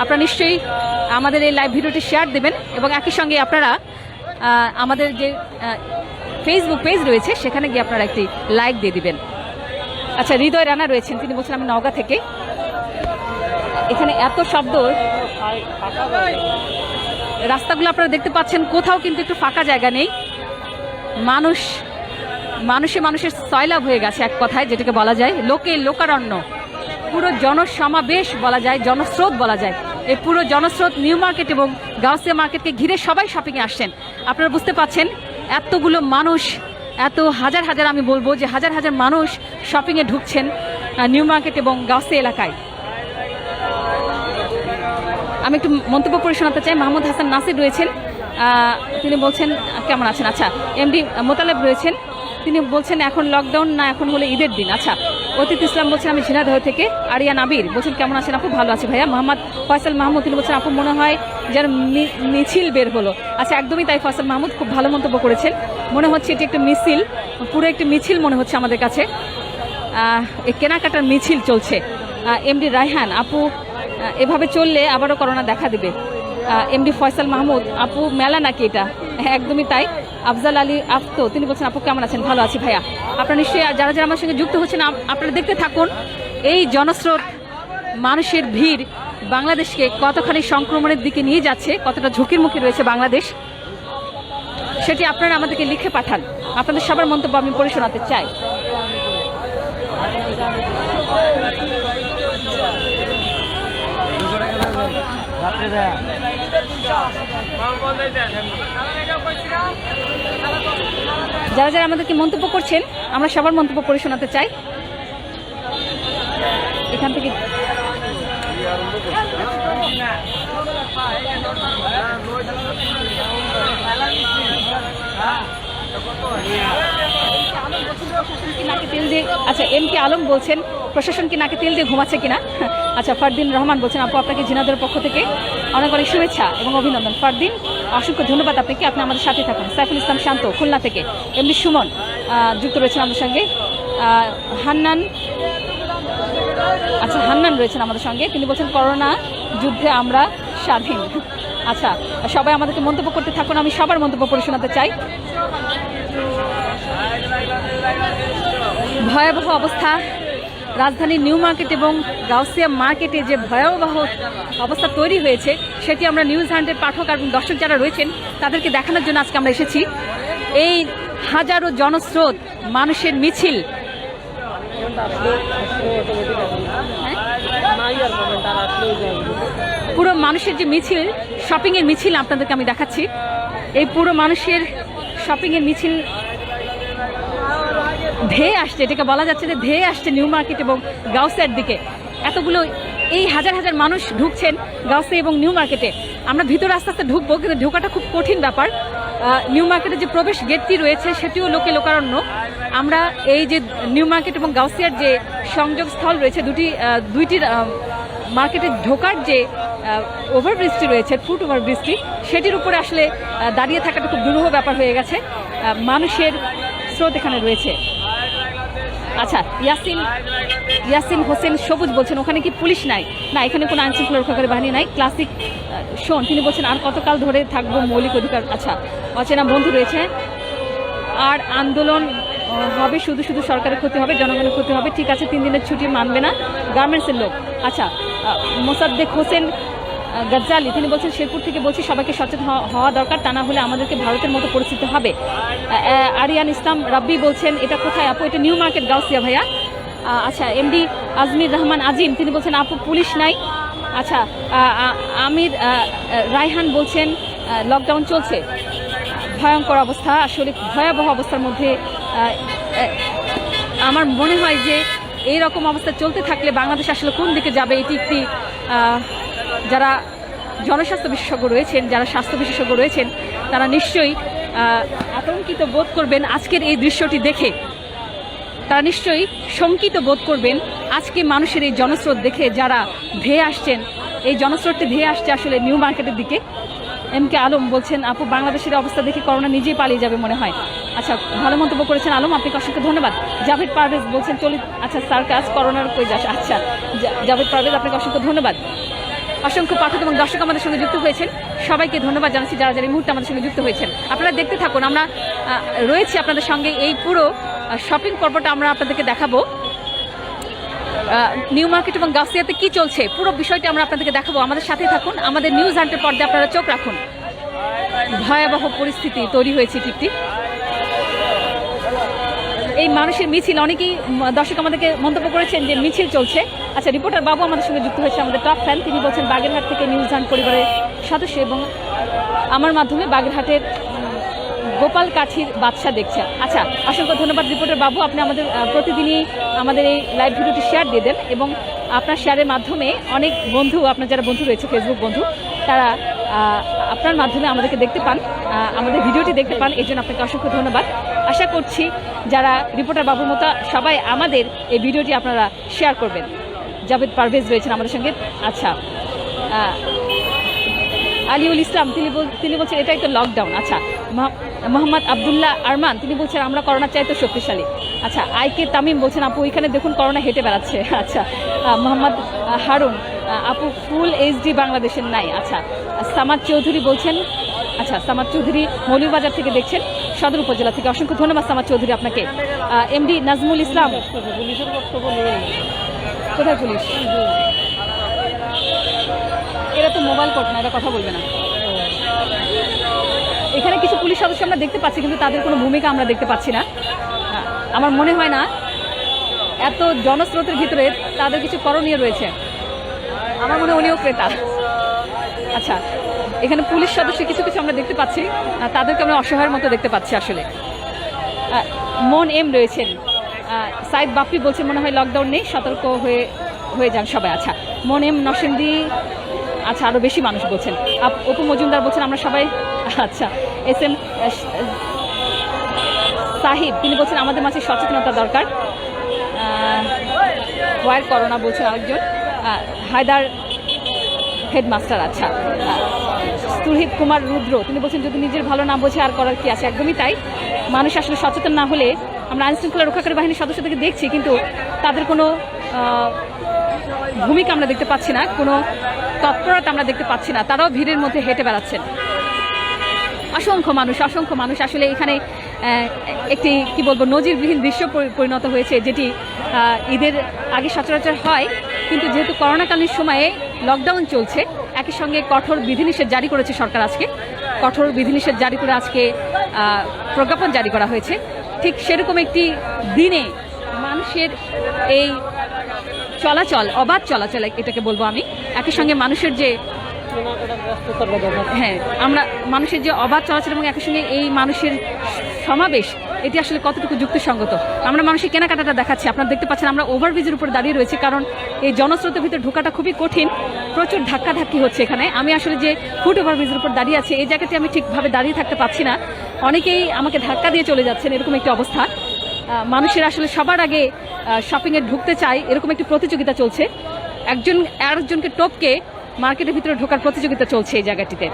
আপনারা নিশ্চয়ই আমাদের এই লাইভ ভিডিওটি শেয়ার দেবেন এবং একই সঙ্গে আপনারা আমাদের যে ফেসবুক পেজ রয়েছে সেখানে গিয়ে আপনারা একটি লাইক দিয়ে দিবেন। আচ্ছা, হৃদয় রানা রয়েছেন, তিনি বলছেন আমি নওগাঁ থেকে। এখানে এত শব্দ, রাস্তাগুলো আপনারা দেখতে পাচ্ছেন, কোথাও কিন্তু একটু ফাঁকা জায়গা নেই। মানুষের সয়লাভ হয়ে গেছে এক কথায়, যেটাকে বলা যায় লোকারণ্য, পুরো জনসমাবেশ বলা যায়, জনস্রোত বলা যায়। এই পুরো জনস্রোত নিউ মার্কেট এবং গাউসিয়া মার্কেটকে ঘিরে সবাই শপিংয়ে আসছেন। আপনারা বুঝতে পাচ্ছেন এতগুলো মানুষ, এত হাজার হাজার, আমি বলবো যে হাজার হাজার মানুষ শপিংয়ে ঢুকছেন নিউ মার্কেট এবং গাউসিয়া এলাকায়। আমি একটু মন্তব্য করে শোনাতে চাই। মাহমুদ হাসান নাসির রয়েছেন, তিনি বলছেন কেমন আছেন। আচ্ছা, এমডি মোতালেব রয়েছেন, তিনি বলছেন এখন লকডাউন না এখন হলে ঈদের দিন। আচ্ছা, অতীত ইসলাম বলছেন আমি ঝিনাইদহ থেকে। আরিয়া নাবির বলছেন কেমন আছেন আপু, ভালো আছি ভাইয়া। মোহাম্মদ ফয়সাল মাহমুদ তিনি বলছেন আপু মনে হয় যেন মিছিল বের হলো। আচ্ছা, একদমই তাই ফয়সাল মাহমুদ, খুব ভালো মন্তব্য করেছেন। মনে হচ্ছে এটি একটা মিছিল, পুরো একটি মিছিল মনে হচ্ছে আমাদের কাছে, এই কেনাকাটার মিছিল চলছে। এমডি রায়হান আপু এভাবে চললে আবারও করোনা দেখা দিবে। এমডি ফয়সাল মাহমুদ আপু মেলা নাকি এটা, একদমই তাই। আফজাল আলী আফতো তিনি বলছেন আপু কেমন আছেন, ভালো আছি ভাইয়া। আপনারা নিশ্চয়ই যারা যারা আমার সঙ্গে যুক্ত হচ্ছেন আপনারা দেখতে থাকুন এই জনস্রোত, মানুষের ভিড় বাংলাদেশকে কতখানি সংক্রমণের দিকে নিয়ে যাচ্ছে, কতটা ঝুঁকির মুখে রয়েছে বাংলাদেশ, সেটি আপনারা আমাদেরকে লিখে পাঠান। আপনাদের সবার মন্তব্য আমি পড়ে শোনাতে চাই। যারা যারা আমাদেরকে মন্তব্য করছেন আমরা সবার মন্তব্য পড়ে শোনাতে চাই। এখান থেকে আচ্ছা, এম কে আলম বলছেন প্রশাসন কি নাকে তেল দিয়ে ঘুমাচ্ছে কিনা। আচ্ছা, ফারদিন রহমান বলছেন আপু আপনাকে ঝিনাইদহের পক্ষ থেকে অনেক অনেক শুভেচ্ছা এবং অভিনন্দন। ফারদিন অসংখ্য ধন্যবাদ আপনাকে, আপনি আমাদের সাথে থাকুন। সাইফুল ইসলাম শান্ত খুলনা থেকে, এমনি সুমন যুক্ত রয়েছেন আমাদের সঙ্গে। হান্নান, আচ্ছা হান্নান রয়েছেন আমাদের সঙ্গে, তিনি বলছেন করোনা যুদ্ধে আমরা স্বাধীন। আচ্ছা, সবাই আমাদেরকে মন্তব্য করতে থাকুন, আমি সবার মন্তব্য পড়ে শোনাতে চাই। ভয়াবহ অবস্থা রাজধানীর নিউ মার্কেট এবং গাউসিয়া মার্কেটে, যে ভয়াবহ অবস্থা তৈরি হয়েছে সেটি আমরা নিউজ হান্টের পাঠক এবং দর্শক যারা রয়েছেন তাদেরকে দেখানোর জন্য আজকে আমরা এসেছি। এই হাজারো জনস্রোত, মানুষের মিছিল, পুরো মানুষের যে মিছিল, শপিংয়ের মিছিল আপনাদেরকে আমি দেখাচ্ছি। এই পুরো মানুষের শপিংয়ের মিছিল ধেয়ে আসছে, এটাকে বলা যাচ্ছে যে ধেয়ে আসছে নিউ মার্কেট এবং গাউসিয়ার দিকে। এতগুলো এই হাজার হাজার মানুষ ঢুকছেন গাউসিয়া এবং নিউ মার্কেটে। আমরা ভিতরে আস্তে আস্তে ঢুকবো, কিন্তু ঢোকাটা খুব কঠিন ব্যাপার। নিউ মার্কেটের যে প্রবেশ গেটটি রয়েছে সেটিও লোকে লোকারণ্য। আমরা এই যে নিউ মার্কেট এবং গাউসিয়ার যে সংযোগ স্থল রয়েছে, দুইটি মার্কেটে ঢোকার যে ওভারব্রিজটি রয়েছে, ফুট ওভারব্রিজটি, সেটির উপরে আসলে দাঁড়িয়ে থাকাটা খুব দুরূহ ব্যাপার হয়ে গেছে। মানুষের স্রোত এখানে রয়েছে। আচ্ছা, ইয়াসিন হোসেন সবুজ বলছেন ওখানে কি পুলিশ নাই? না, এখানে কোনো আইনশৃঙ্খলা রক্ষাকারী বাহিনী নাই। ক্লাসিক শোন তিনি বলছেন আর কতকাল ধরে থাকবো মৌলিক অধিকার। আচ্ছা, অচেনা বন্ধু রয়েছে। আর আন্দোলন হবে শুধু শুধু সরকারের ক্ষতি হবে, জনগণের ক্ষতি হবে। ঠিক আছে, 3 দিনের ছুটি মানবে না গার্মেন্টসের লোক। আচ্ছা, মোসাদ্দেক হোসেন গজ্জালি তিনি বলছেন শেরপুর থেকে বলছি সবাইকে সচেতন হওয়া দরকার, তা না হলে আমাদেরকে ভারতের মতো পরিস্থিতি হবে। আরিয়ান ইসলাম রাব্বি বলছেন এটা কোথায় আপু? এটা নিউ মার্কেট গাউসিয়া ভাইয়া। আচ্ছা, এমডি আজমির রহমান আজিম তিনি বলছেন আপু পুলিশ নাই। আচ্ছা, আমির রায়হান বলছেন লকডাউন চলছে, ভয়ঙ্কর অবস্থা, আসলে ভয়াবহ অবস্থার মধ্যে। আমার মনে হয় যে এই রকম অবস্থা চলতে থাকলে বাংলাদেশ আসলে কোন দিকে যাবে, এটি একটি যারা জনস্বাস্থ্য বিশেষজ্ঞ রয়েছেন, যারা স্বাস্থ্য বিশেষজ্ঞ রয়েছেন তারা নিশ্চয়ই আতঙ্কিত বোধ করবেন আজকের এই দৃশ্যটি দেখে। তারা নিশ্চয়ই শঙ্কিত বোধ করবেন আজকে মানুষের এই জনস্রোত দেখে, যারা ধেয়ে আসছেন, এই জনস্রোতটি ধেয়ে আসছে আসলে নিউ মার্কেটের দিকে। এম কে আলম বলছেন আপু বাংলাদেশের অবস্থা দেখে করোনা নিজেই পালিয়ে যাবে মনে হয়। আচ্ছা, ভালো মন্তব্য করেছেন আলম, আপনাকে অসংখ্য ধন্যবাদ। জাভেদ পারভেজ বলছেন আচ্ছা সার্কাস করোনার কই যাস। আচ্ছা, জাভেদ পারভেজ আপনাকে অসংখ্য ধন্যবাদ। অসংখ্য পাঠক এবং দর্শক আমাদের সঙ্গে যুক্ত হয়েছেন, সবাইকে ধন্যবাদ জানাচ্ছি যারা যারা এই মুহূর্তে আমাদের সঙ্গে যুক্ত হয়েছেন। আপনারা দেখতে থাকুন, আমরা রয়েছি আপনাদের সঙ্গে। এই পুরো শপিং পর্বটা আমরা আপনাদেরকে দেখাবো। নিউ মার্কেট এবং গাউসিয়াতে কি চলছে পুরো বিষয়টি আমরা আপনাদেরকে দেখাবো। আমাদের সাথে থাকুন, আমাদের নিউজ হান্টের পর্দায় আপনারা চোখ রাখুন। ভয়াবহ পরিস্থিতি তৈরি হয়েছে একটি। এই মানুষের মিছিল, অনেকেই দর্শক আমাদেরকে মন্তব্য করেছেন যে মিছিল চলছে। আচ্ছা, রিপোর্টার বাবু আমাদের সঙ্গে যুক্ত হয়েছে, আমাদের টপ ফ্যান। তিনি বলছেন বাগেরহাট থেকে নিউজ হান্ট পরিবারের সদস্য এবং আমার মাধ্যমে বাগেরহাটের গোপাল কাঠির বাদশা দেখছে। আচ্ছা, অসংখ্য ধন্যবাদ রিপোর্টার বাবু, আপনি আমাদের প্রতিদিনই আমাদের এই লাইভ ভিডিওটি শেয়ার দিয়ে দেন এবং আপনার শেয়ারের মাধ্যমে অনেক বন্ধু, আপনার যারা বন্ধু রয়েছে ফেসবুক বন্ধু, তারা আপনার মাধ্যমে আমাদেরকে দেখতে পান, আমাদের ভিডিওটি দেখতে পান। এর জন্য আপনাকে অসংখ্য ধন্যবাদ। আশা করছি যারা রিপোর্টার বাবুর মতো সবাই আমাদের এই ভিডিওটি আপনারা শেয়ার করবেন। জাভেদ পারভেজ রয়েছেন আমাদের সঙ্গে। আচ্ছা, আলিউল ইসলাম তিনি বলছেন এটাই তো লকডাউন। আচ্ছা, মোহাম্মদ আবদুল্লাহ আরমান তিনি বলছেন আমরা করোনার চাইতে শক্তিশালী। আচ্ছা, আইকে তামিম বলছেন আপু ওইখানে দেখুন করোনা হেঁটে বেড়াচ্ছে। আচ্ছা, মোহাম্মদ হারুন আপু ফুল এইচডি বাংলাদেশের নাই। আচ্ছা, সামাদ চৌধুরী বলছেন, আচ্ছা সামাদ চৌধুরী মৌলভীবাজার থেকে দেখছেন, সদর উপজেলা থেকে। অসংখ্য ধন্যবাদ সামাদ চৌধুরী আপনাকে। এমডি নাজমুল ইসলাম, পুলিশের বক্তব্য নেই। কোথায় পুলিশ? এরা তো মোবাইল কোর্ট না, এরা কথা বলবে না। এখানে কিছু পুলিশ সদস্য আমরা দেখতে পাচ্ছি, কিন্তু তাদের কোনো ভূমিকা আমরা দেখতে পাচ্ছি না। আমার মনে হয় না এত জনস্রোতের ভিতরে তাদের কিছু করণীয় রয়েছে। আমার মনে হয় উনিও ক্রেতা। আচ্ছা, এখানে পুলিশ সদস্য কিছু কিছু আমরা দেখতে পাচ্ছি, তাদেরকে আমরা অসহায়ের মতো দেখতে পাচ্ছি আসলে। মন এম রয়েছেন, সাইদ বাপ্পি বলছেন মনে হয় লকডাউন নেই, সতর্ক হয়ে যান সবাই। আচ্ছা, মন এম নরসিংদী, আচ্ছা আরও বেশি মানুষ বলছেন। অপু মজুমদার বলছেন আমরা সবাই। আচ্ছা, এস এম সাহিব তিনি বলছেন আমাদের মাঝে সচেতনতা দরকার। ওয়ার করোনা বলছেন আরেকজন। হায়দার হেডমাস্টার। আচ্ছা, সুরহিত কুমার রুদ্র তিনি বলছেন যদি নিজের ভালো না বোঝে আর করার কি আছে। একদমই তাই, মানুষ আসলে সচেতন না হলে, আমরা আইনশৃঙ্খলা রক্ষাকারী বাহিনীর সদস্যদেরকে দেখছি কিন্তু তাদের কোনো ভূমিকা আমরা দেখতে পাচ্ছি না, কোনো তৎপরতা আমরা দেখতে পাচ্ছি না। তারাও ভিড়ের মধ্যে হেঁটে বেড়াচ্ছেন। অসংখ্য মানুষ আসলে এখানে একটি কি বলবো নজিরবিহীন দৃশ্য পরিণত হয়েছে, যেটি ঈদের আগে সচরাচর হয়, কিন্তু যেহেতু করোনাকালীন সময়ে লকডাউন চলছে, একই সঙ্গে কঠোর বিধিনিষেধ জারি করেছে সরকার। আজকে কঠোর বিধিনিষেধ জারি করে আজকে প্রজ্ঞাপন জারি করা হয়েছে। ঠিক সেরকম একটি দিনে মানুষের এই চলাচল, অবাধ চলাচল এটাকে বলবো আমি, একই সঙ্গে মানুষের যে আমরা মানুষের যে অবাধ চলাচল এবং একই সঙ্গে এই মানুষের সমাবেশ, এটি আসলে কতটুকু যুক্তিসঙ্গত। আমরা মানুষের কেনাকাটাটা দেখাচ্ছি, আপনারা দেখতে পাচ্ছেন আমরা ওভারব্রিজের উপর দাঁড়িয়ে রয়েছি, কারণ এই জনস্রোতের ভিতরে ঢোকাটা খুবই কঠিন, প্রচুর ধাক্কাধাক্কি হচ্ছে এখানে। আমি আসলে যে ফুট ওভারব্রিজের উপর দাঁড়িয়ে আছি এই জায়গাতে আমি ঠিকভাবে দাঁড়িয়ে থাকতে পারছি না, অনেকেই আমাকে ধাক্কা দিয়ে চলে যাচ্ছেন, এরকম একটি অবস্থা। মানুষের আসলে সবার আগে শপিংয়ে ঢুকতে চায়, এরকম একটি প্রতিযোগিতা চলছে, একজন আরেকজনকে টপকে মার্কেটের ভিতরে ঢোকার প্রতিযোগিতা চলছে এই জায়গাটিতে।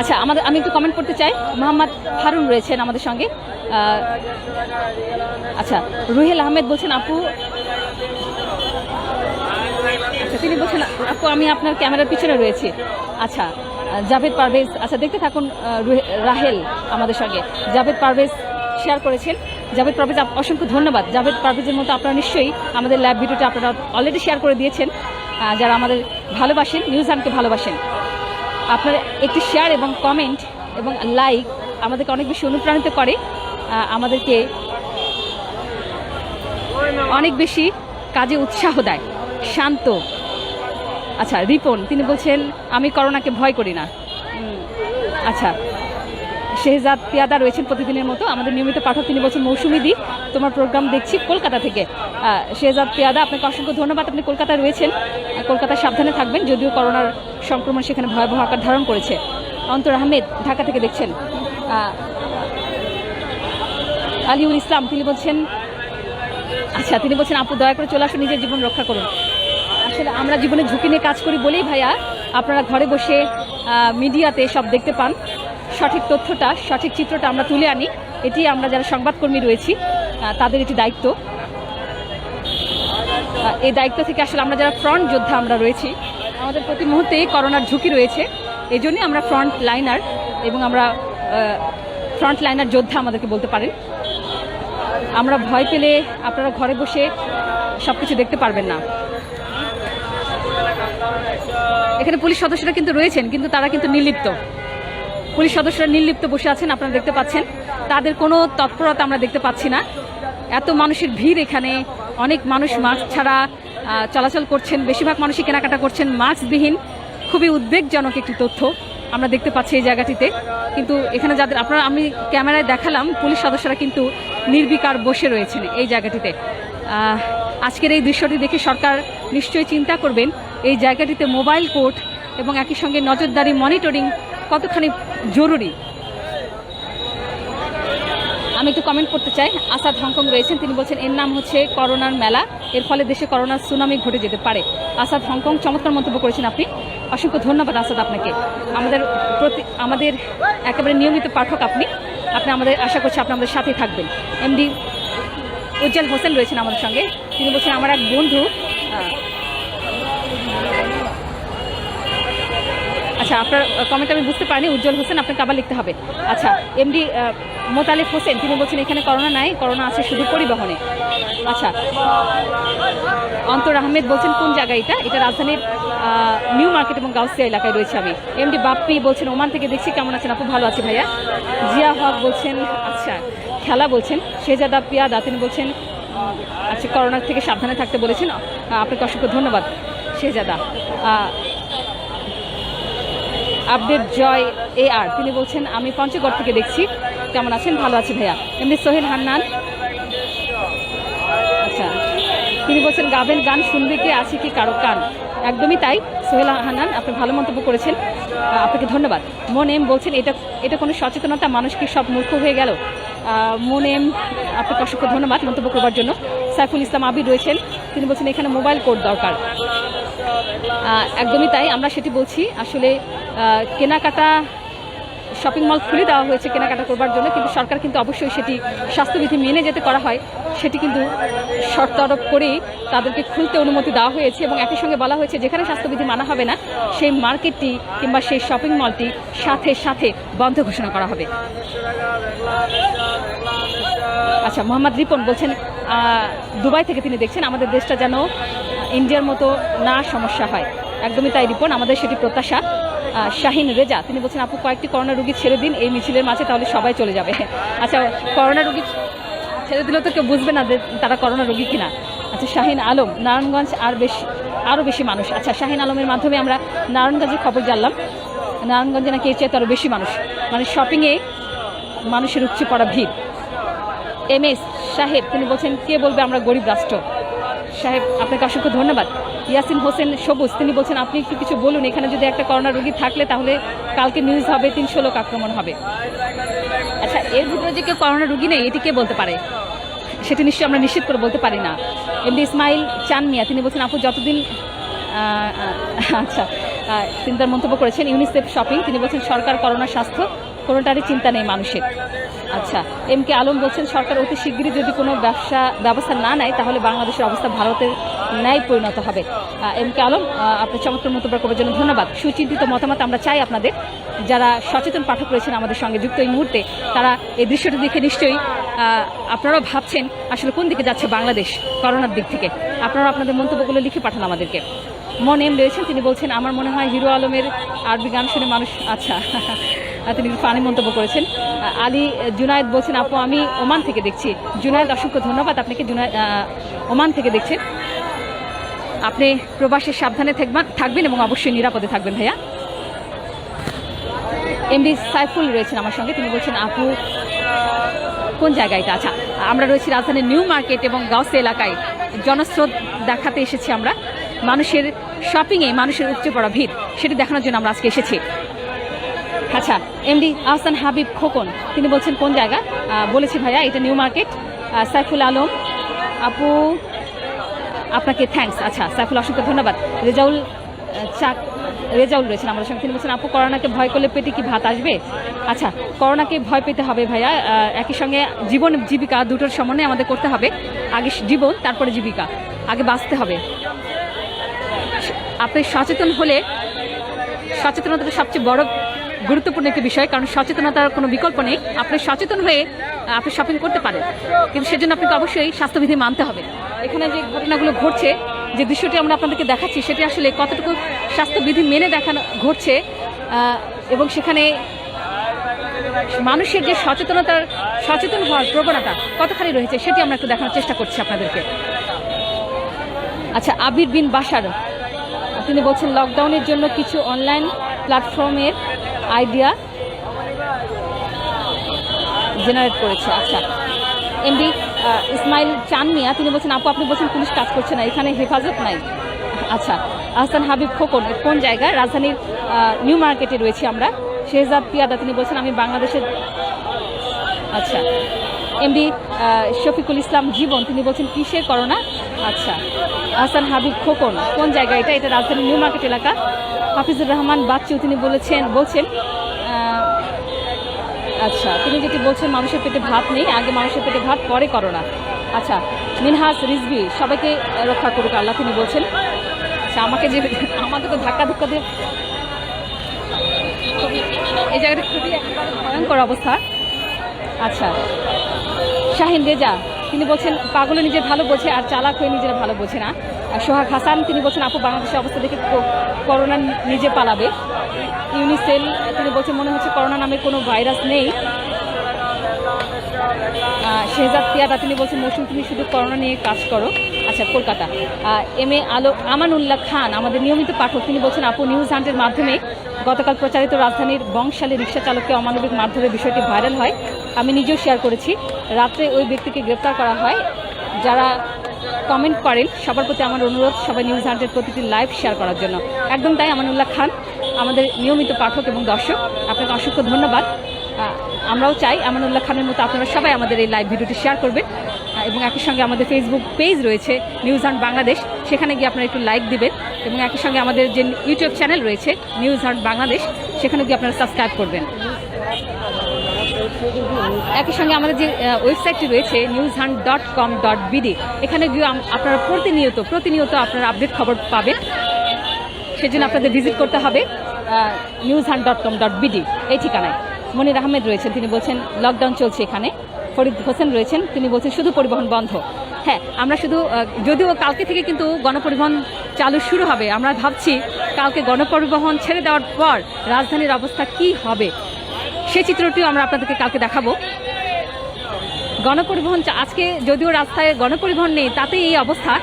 আচ্ছা, আমি একটু কমেন্ট করতে চাই। মোহাম্মদ হারুন রয়েছেন আমাদের সঙ্গে। আচ্ছা, রুহেল আহমেদ বলছেন আপু, আচ্ছা তিনি বলছেন আপু আমি আপনার ক্যামেরার পিছনে রয়েছি। আচ্ছা, জাভেদ পারভেজ, আচ্ছা দেখতে থাকুন। রাহেল আমাদের সঙ্গে, জাভেদ পারভেজ শেয়ার করেছেন। জাভেদ পারভেজ অসংখ্য ধন্যবাদ। জাভেদ পারভেজের মতো আপনারা নিশ্চয়ই আমাদের লাইভ ভিডিওটা আপনারা অলরেডি শেয়ার করে দিয়েছেন। যারা আমাদের ভালোবাসেন, নিউজ আনকে ভালোবাসেন, আপনার একটি শেয়ার এবং কমেন্ট এবং লাইক আমাদেরকে অনেক বেশি অনুপ্রাণিত করে, আমাদেরকে অনেক বেশি কাজে উৎসাহ দেয়। শান্ত, আচ্ছা রিপন তিনি বলছেন আমি করোনাকে ভয় করি না। আচ্ছা, শেহজাদ পিয়াদা রয়েছেন প্রতিদিনের মতো আমাদের নিয়মিত পাঠক, তিনি বলছেন মৌসুমী দি তোমার প্রোগ্রাম দেখছি কলকাতা থেকে। শেহজাদ পিয়াদা আপনাকে অসংখ্য ধন্যবাদ, আপনি কলকাতায় রয়েছেন, কলকাতায় সাবধানে থাকবেন, যদিও করোনার সংক্রমণ সেখানে ভয়াবহ আকার ধারণ করেছে। অন্তর আহমেদ ঢাকা থেকে দেখছেন। আলিউল ইসলাম তিনি বলছেন, আচ্ছা তিনি বলছেন আপু দয়া করে চলে আসুন, নিজের জীবন রক্ষা করুন। আসলে আমরা জীবনে ঝুঁকি নিয়ে কাজ করি বলেই ভাইয়া আপনারা ঘরে বসে মিডিয়াতে সব দেখতে পান, সঠিক তথ্যটা, সঠিক চিত্রটা আমরা তুলে আনি, এটি আমরা যারা সংবাদকর্মী রয়েছি তাদের এটি দায়িত্ব। এই দায়িত্ব থেকে আসলে আমরা যারা ফ্রন্ট যোদ্ধা আমরা রয়েছি, আমাদের প্রতি মুহূর্তে করোনার ঝুঁকি রয়েছে, এই জন্যই আমরা ফ্রন্ট লাইনার, এবং আমরা ফ্রন্ট লাইনার যোদ্ধা আমাদেরকে বলতে পারেন। আমরা ভয় পেলে আপনারা ঘরে বসে সব কিছু দেখতে পারবেন না। এখানে পুলিশ সদস্যরা কিন্তু রয়েছেন, কিন্তু তারা কিন্তু নির্লিপ্ত, পুলিশ সদস্যরা নির্লিপ্ত বসে আছেন, আপনারা দেখতে পাচ্ছেন, তাদের কোনো তৎপরতা আমরা দেখতে পাচ্ছি না। এত মানুষের ভিড়, এখানে অনেক মানুষ মাস্ক ছাড়া চলাচল করছেন, বেশিরভাগ মানুষই কেনাকাটা করছেন মাস্কবিহীন। খুবই উদ্বেগজনক একটি তথ্য আমরা দেখতে পাচ্ছি এই জায়গাটিতে। কিন্তু এখানে যাদের আমি ক্যামেরায় দেখালাম, পুলিশ সদস্যরা কিন্তু নির্বিকার বসে রয়েছেন এই জায়গাটিতে। আজকের এই দৃশ্যটি দেখে সরকার নিশ্চয়ই চিন্তা করবেন এই জায়গাটিতে মোবাইল কোর্ট এবং একই সঙ্গে নজরদারি মনিটরিং কতখানি জরুরি। আমি একটু কমেন্ট করতে চাই। আসাদ হংকং রয়েছেন, তিনি বলছেন এর নাম হচ্ছে করোনার মেলা, এর ফলে দেশে করোনার সুনামি ঘটে যেতে পারে। আসাদ হংকং, চমৎকার মন্তব্য করেছেন আপনি, অসংখ্য ধন্যবাদ আসাদ আপনাকে। আমাদের একেবারে নিয়মিত পাঠক আপনি আমাদের, আশা করছি আপনি আমাদের সাথেই থাকবেন। এমডি উজ্জ্বল হোসেন রয়েছেন আমাদের সঙ্গে, তিনি বলছেন আমার এক বন্ধু, আচ্ছা আপনার কমেন্ট আমি বুঝতে পারিনি, উজ্জ্বল হোসেন আপনাকে আবার লিখতে হবে। আচ্ছা, এমডি মোতালেব হোসেন, তিনি বলছেন এখানে করোনা নাই, করোনা আছে শুধু পরিবহনে। আচ্ছা, অন্তর আহমেদ বলছেন কোন জায়গায় এটা রাজধানীর নিউ মার্কেট এবং গাউসিয়া এলাকায় রয়েছে আমি। এমডি বাপ্পি বলছেন ওমান থেকে দেখছি, কেমন আছেন আপু? ভালো আছি ভাইয়া। জিয়া হক বলছেন আচ্ছা খেলা বলছেন। শেহজাদা পিয়াদা, তিনি বলছেন আচ্ছা করোনার থেকে সাবধানে থাকতে বলেছেন, আপনাকে অসংখ্য ধন্যবাদ শেহজাদা। আপডেট জয় AR, তিনি বলছেন আমি পঞ্চগড় থেকে দেখছি, কেমন আছেন? ভালো আছি ভাইয়া। এমনি সোহেল হান্নান, আচ্ছা তিনি বলছেন গাবেন গান শুনবে কি, আছে কি কারো কান? একদমই তাই সোহেল হান্নান, আপনি ভালো মন্তব্য করেছেন, আপনাকে ধন্যবাদ। মন এম বলছেন এটা কোনো সচেতনতা, মানুষ কি সব মূর্খ হয়ে গেল? মন এম, আপনাকে অসংখ্য ধন্যবাদ মন্তব্য করবার জন্য। সাইফুল ইসলাম আবির রয়েছেন, তিনি বলছেন এখানে মোবাইল কোড দরকার। একদমই তাই, আমরা সেটি বলছি। আসলে কেনাকাটা, শপিং মল খুলে দেওয়া হয়েছে কেনাকাটা করবার জন্য, কিন্তু সরকার কিন্তু অবশ্যই সেটি স্বাস্থ্যবিধি মেনে যেতে করা হয়, সেটি কিন্তু শর্ত আরোপ করেই তাদেরকে খুলতে অনুমতি দেওয়া হয়েছে। এবং একই সঙ্গে বলা হয়েছে যেখানে স্বাস্থ্যবিধি মানা হবে না সেই মার্কেটটি কিংবা সেই শপিং মলটি সাথে সাথে বন্ধ ঘোষণা করা হবে। আচ্ছা, মোহাম্মদ রিপন বলছেন দুবাই থেকে তিনি দেখছেন আমাদের দেশটা যেন ইন্ডিয়ার মতো না সমস্যা হয়। একদমই তাই রিপন, আমাদের সেটি প্রত্যাশা। শাহিন রেজা, তিনি বলছেন আপু কয়েকটি করোনা রোগী ছেড়ে দিন এই মিছিলের মাঝে, তাহলে সবাই চলে যাবে। আচ্ছা, করোনা রোগী ছেড়ে দিলেও তো কেউ বুঝবে না যে তারা করোনা রোগী কিনা। আচ্ছা, শাহিন আলম, নারায়ণগঞ্জ আরও বেশি মানুষ। আচ্ছা, শাহিন আলমের মাধ্যমে আমরা নারায়ণগঞ্জের খবর জানলাম, নারায়ণগঞ্জে নাকি এর চাইতে আরও বেশি মানুষ, মানে শপিংয়ে মানুষের উপচে পড়া ভিড়। MS সাহেব, তিনি বলছেন কে বলবে আমরা গরিব রাষ্ট্র। সাহেব, আপনাকে অসংখ্য ধন্যবাদ। ইয়াসিন হোসেন সবুজ, তিনি বলছেন আপনি একটু কিছু বলুন, এখানে যদি একটা করোনা রোগী থাকলে তাহলে কালকে নিউজ হবে 300 লোক আক্রমণ হবে। আচ্ছা, এর ভিতরে যে কেউ করোনা রোগী নেই এটি কে বলতে পারে? সেটি নিশ্চয়ই আমরা নিশ্চিত করে বলতে পারি না। এমডি ইসমাইল চান মিয়া, তিনি বলছেন আপু যতদিন আচ্ছা তিনি তার মন্তব্য করেছেন। ইউনিসেফ শপিং, তিনি বলছেন সরকার করোনা স্বাস্থ্য কোনোটারই চিন্তা নেই মানুষের। আচ্ছা, MK আলম বলছেন সরকার অতি শিগগিরই যদি কোনো ব্যবস্থা না নেয় তাহলে বাংলাদেশের অবস্থা ভারতের ন্যায় পরিণত হবে। MK আলম, আপনার চমৎকার মন্তব্য করার জন্য ধন্যবাদ। সুচিন্তিত মতামত আমরা চাই আপনাদের। যারা সচেতন পাঠক রয়েছেন আমাদের সঙ্গে যুক্ত এই মুহূর্তে, তারা এই দৃশ্যটি দেখে নিশ্চয়ই আপনারাও ভাবছেন আসলে কোন দিকে যাচ্ছে বাংলাদেশ করোনার দিক থেকে। আপনারা আপনাদের মন্তব্যগুলো লিখে পাঠান আমাদেরকে। মন এম রয়েছেন, তিনি বলছেন আমার মনে হয় হিরো আলমের আরবি গান শুনে মানুষ, আচ্ছা তিনি ফানি মন্তব্য করেছেন। আলী জুনায়েদ বলছেন আপু আমি ওমান থেকে দেখছি। জুনায়েদ, অসংখ্য ধন্যবাদ আপনাকে, ওমান থেকে দেখছেন। আপনি প্রবাসে সাবধানে থাকবেন এবং অবশ্যই নিরাপদে থাকবেন ভাইয়া। MD সাইফুল রয়েছেন আমার সঙ্গে, তিনি বলছেন আপু কোন জায়গায় এটা? আচ্ছা, আমরা রয়েছি রাজধানীর নিউ মার্কেট এবং গাউসিয়া এলাকায়। জনস্রোত দেখাতে এসেছি আমরা, মানুষের শপিংয়ে মানুষের উপচে পড়া ভিড়, সেটি দেখানোর জন্য আমরা আজকে এসেছি। আচ্ছা, MD আহসান হাবিব খোকন, তিনি বলছেন কোন জায়গা? বলেছি ভাইয়া এটা নিউ মার্কেট। সাইফুল আলম আপু, আপনাকে থ্যাঙ্কস। আচ্ছা সাইফুল, অসংখ্য ধন্যবাদ। রেজাউল রয়েছেন আমাদের সঙ্গে, তিনি বলছেন আপু করোনাকে ভয় করলে পেটে কি ভাত আসবে? আচ্ছা, করোনাকে ভয় পেতে হবে ভাইয়া, একই সঙ্গে জীবন জীবিকা দুটোর সমন্বয় আমাদের করতে হবে। আগে জীবন, তারপরে জীবিকা, আগে বাঁচতে হবে। আপনি সচেতন হলে, সচেতনতাটা সবচেয়ে বড় গুরুত্বপূর্ণ একটি বিষয়, কারণ সচেতনতার কোনো বিকল্প নেই। আপনি সচেতন হয়ে আপনি শপিং করতে পারেন, কিন্তু সেজন্য আপনাকে অবশ্যই স্বাস্থ্যবিধি মানতে হবে। এখানে যে ঘটনাগুলো ঘটছে, যে দৃশ্যটি আমরা আপনাদেরকে দেখাচ্ছি, সেটি আসলে কতটুকু স্বাস্থ্যবিধি মেনে দেখানো ঘটছে এবং সেখানে মানুষের যে সচেতন হওয়ার প্রবণতা কতখানি রয়েছে সেটি আমরা একটু দেখানোর চেষ্টা করছি আপনাদেরকে। আচ্ছা, আবির বিন বাশার, তিনি বলছেন লকডাউনের জন্য কিছু অনলাইন প্ল্যাটফর্মের আইডিয়া জেনারেট করেছে। আচ্ছা, MD ইসমাইল চান মিয়া, তিনি বলছেন আপু আপনি বলছেন পুলিশ কাজ করছে না, এখানে হেফাজত নাই। আচ্ছা, আহসান হাবিব খোকন কোন জায়গায়? রাজধানীর নিউ মার্কেটে রয়েছি আমরা। শেহজাদ পিয়াদা, তিনি বলছেন আমি বাংলাদেশের। আচ্ছা, এমডি শফিকুল ইসলাম জীবন, তিনি বলছেন কিসের করোনা? আচ্ছা, আহসান হাবিব খোকন কোন জায়গা? এটা রাজধানীর নিউ মার্কেট এলাকা। হাফিজুর রহমান বাচ্চু, তিনি বলছেন আচ্ছা, তিনি যেটি বলছেন মানুষের পেটে ভাত নেই, আগে মানুষের পেটে ভাত, পরে করোনা। আচ্ছা, মিনহাজ রিজভি, সবাইকে রক্ষা করুক আল্লাহ, তিনি বলছেন। আচ্ছা, আমাকে তো ধাক্কা দিয়ে এই জায়গাটা খুবই একেবারে ভয়ঙ্কর অবস্থা। আচ্ছা, শাহিন রেজা, তিনি বলছেন পাগলে নিজের ভালো বোঝে আর চালাক হয়ে নিজেরা ভালো বোঝে না। আর সোহাগ হাসান, তিনি বলছেন আপু বাংলাদেশের অবস্থা দেখে করোনা নিজে পালাবে। ইউনিসেল, তিনি বলছেন মনে হচ্ছে করোনা নামে কোনো ভাইরাস নেই। শেহজাদ পিয়াদা, তিনি বলছেন মৌসুম তুমি শুধু করোনা নিয়ে কাজ করো। আচ্ছা, কলকাতা আমানুল্লাহ খান, আমাদের নিয়মিত পাঠক, তিনি বলছেন আপু নিউজ হান্টের মাধ্যমে গতকাল প্রচারিত রাজধানীর বংশালী রিকশা চালককে অমানবিক মারধরের বিষয়টি ভাইরাল হয়। আমি নিজেও শেয়ার করেছি। রাত্রে ওই ব্যক্তিকে গ্রেপ্তার করা হয়। যারা কমেন্ট করেন সবার প্রতি আমার অনুরোধ সবাই নিউজ হান্টের প্রতিটি লাইভ শেয়ার করার জন্য। একদম তাই, আমানুল্লাহ খান আমাদের নিয়মিত পাঠক এবং দর্শক, আপনাকে অসংখ্য ধন্যবাদ। আমরাও চাই আমানুল্লাহ খানের মতো আপনারা সবাই আমাদের এই লাইভ ভিডিওটি শেয়ার করবেন এবং একই সঙ্গে আমাদের ফেসবুক পেজ রয়েছে নিউজ হান্ট বাংলাদেশ, সেখানে গিয়ে আপনারা একটু লাইক দিবেন এবং একই সঙ্গে আমাদের যে ইউটিউব চ্যানেল রয়েছে নিউজ হান্ট বাংলাদেশ, সেখানে গিয়ে আপনারা সাবস্ক্রাইব করবেন। একই সঙ্গে আমাদের যে ওয়েবসাইটটি রয়েছে newshunt.com.bd, এখানে গিয়ে আপনারা প্রতিনিয়ত আপনারা আপডেট খবর পাবেন। সেজন্য আপনাদের ভিজিট করতে হবে newshunt.com.bd এই ঠিকানায়। মনির আহমেদ রয়েছেন, তিনি বলছেন লকডাউন চলছে এখানে। ফরিদ হোসেন রয়েছেন, তিনি বলছেন শুধু পরিবহন বন্ধ। হ্যাঁ, আমরা শুধু যদিও কালকে থেকে কিন্তু গণপরিবহন চালু শুরু হবে, আমরা ভাবছি কালকে গণপরিবহন ছেড়ে দেওয়ার পর রাজধানীর অবস্থা কি হবে সেই চিত্রটিও আমরা আপনাদেরকে কালকে দেখাবো। গণপরিবহন আজকে যদিও রাস্তায় গণপরিবহন নেই, তাতে এই অবস্থা।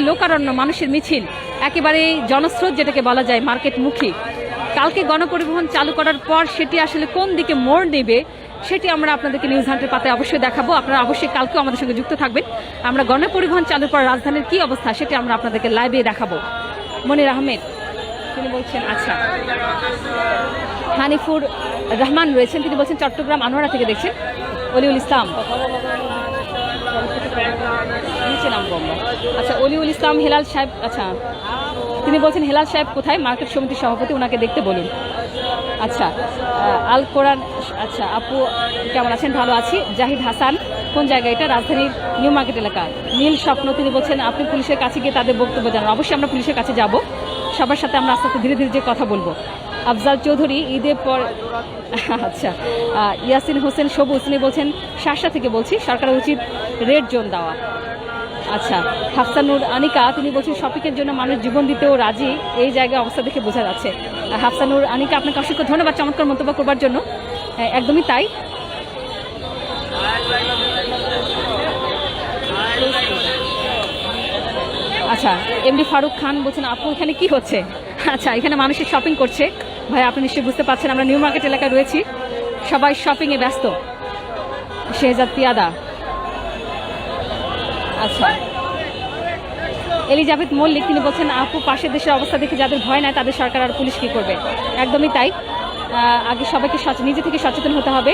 লোকারণ্য, মানুষের মিছিল, একেবারে জনস্রোত যেটাকে বলা যায় মার্কেটমুখী। কালকে গণপরিবহন চালু করার পর সেটি আসলে কোন দিকে মোড় নেবে সেটি আমরা আপনাদেরকে নিউজ হান্টের পাতায় অবশ্যই দেখাবো। আপনারা অবশ্যই কালকেও আমাদের সঙ্গে যুক্ত থাকবেন। আমরা গণপরিবহন চালুর পর রাজধানীর কি অবস্থা সেটি আমরা আপনাদেরকে লাইভে দেখাবো। মনির আহমেদ, তিনি বলছেন আচ্ছা। হানিফুর রহমান রয়েছেন, তিনি বলছেন চট্টগ্রাম আনোয়ারা থেকে দেখছেন। অলিউল ইসলাম, নিচে নামবো আমরা। আচ্ছা, অলিউল ইসলাম হেলাল সাহেব, আচ্ছা তিনি বলছেন হেলাল সাহেব কোথায়? মার্কেট সমিতির সভাপতি, ওনাকে দেখতে বলুন। আচ্ছা, আল কোরআন, আচ্ছা আপু কেমন আছেন? ভালো আছি। জাহিদ হাসান, কোন জায়গায় এটা? রাজধানীর নিউ মার্কেট এলাকায়। নীল স্বপ্ন, তিনি বলছেন আপনি পুলিশের কাছে গিয়ে তাদের বক্তব্য জানান। অবশ্যই আমরা পুলিশের কাছে যাব, সবার সাথে আমরা আস্তে আস্তে ধীরে ধীরে যে কথা বলবো। আফজাল চৌধুরী, ঈদের পর, আচ্ছা ইয়াসিন হোসেন সবুজ, তিনি বলছেন শাসা থেকে বলছি, সরকারের উচিত রেড জোন দেওয়া। আচ্ছা, হাফসানুর আনিকা, তিনি বলছেন শপিংয়ের জন্য মানুষ জীবন দিতেও রাজি, এই জায়গায় অবস্থা দেখে বোঝা যাচ্ছে। হাফসানুর আনিকা, আপনাকে অসংখ্য ধন্যবাদ চমৎকার মন্তব্য করবার জন্য। একদমই তাই। আচ্ছা, এমডি ফারুক খান বলছেন আপু এখানে কি হচ্ছে? আচ্ছা, এখানে মানুষের শপিং করছে। ভাই আপনি নিশ্চয়ই বুঝতে পারছেন আমরা নিউ মার্কেট এলাকায় রয়েছি, সবাই শপিংয়ে ব্যস্ত। শেহজাদ পিয়াদা, আচ্ছা এলিজাবেথ মল্লিক, তিনি বলছেন আপু পাশের দেশের অবস্থা দেখে যাদের ভয় নাই তাদের সরকার আর পুলিশ কী করবে? একদমই তাই। আগে সবাইকে নিজে থেকে সচেতন হতে হবে।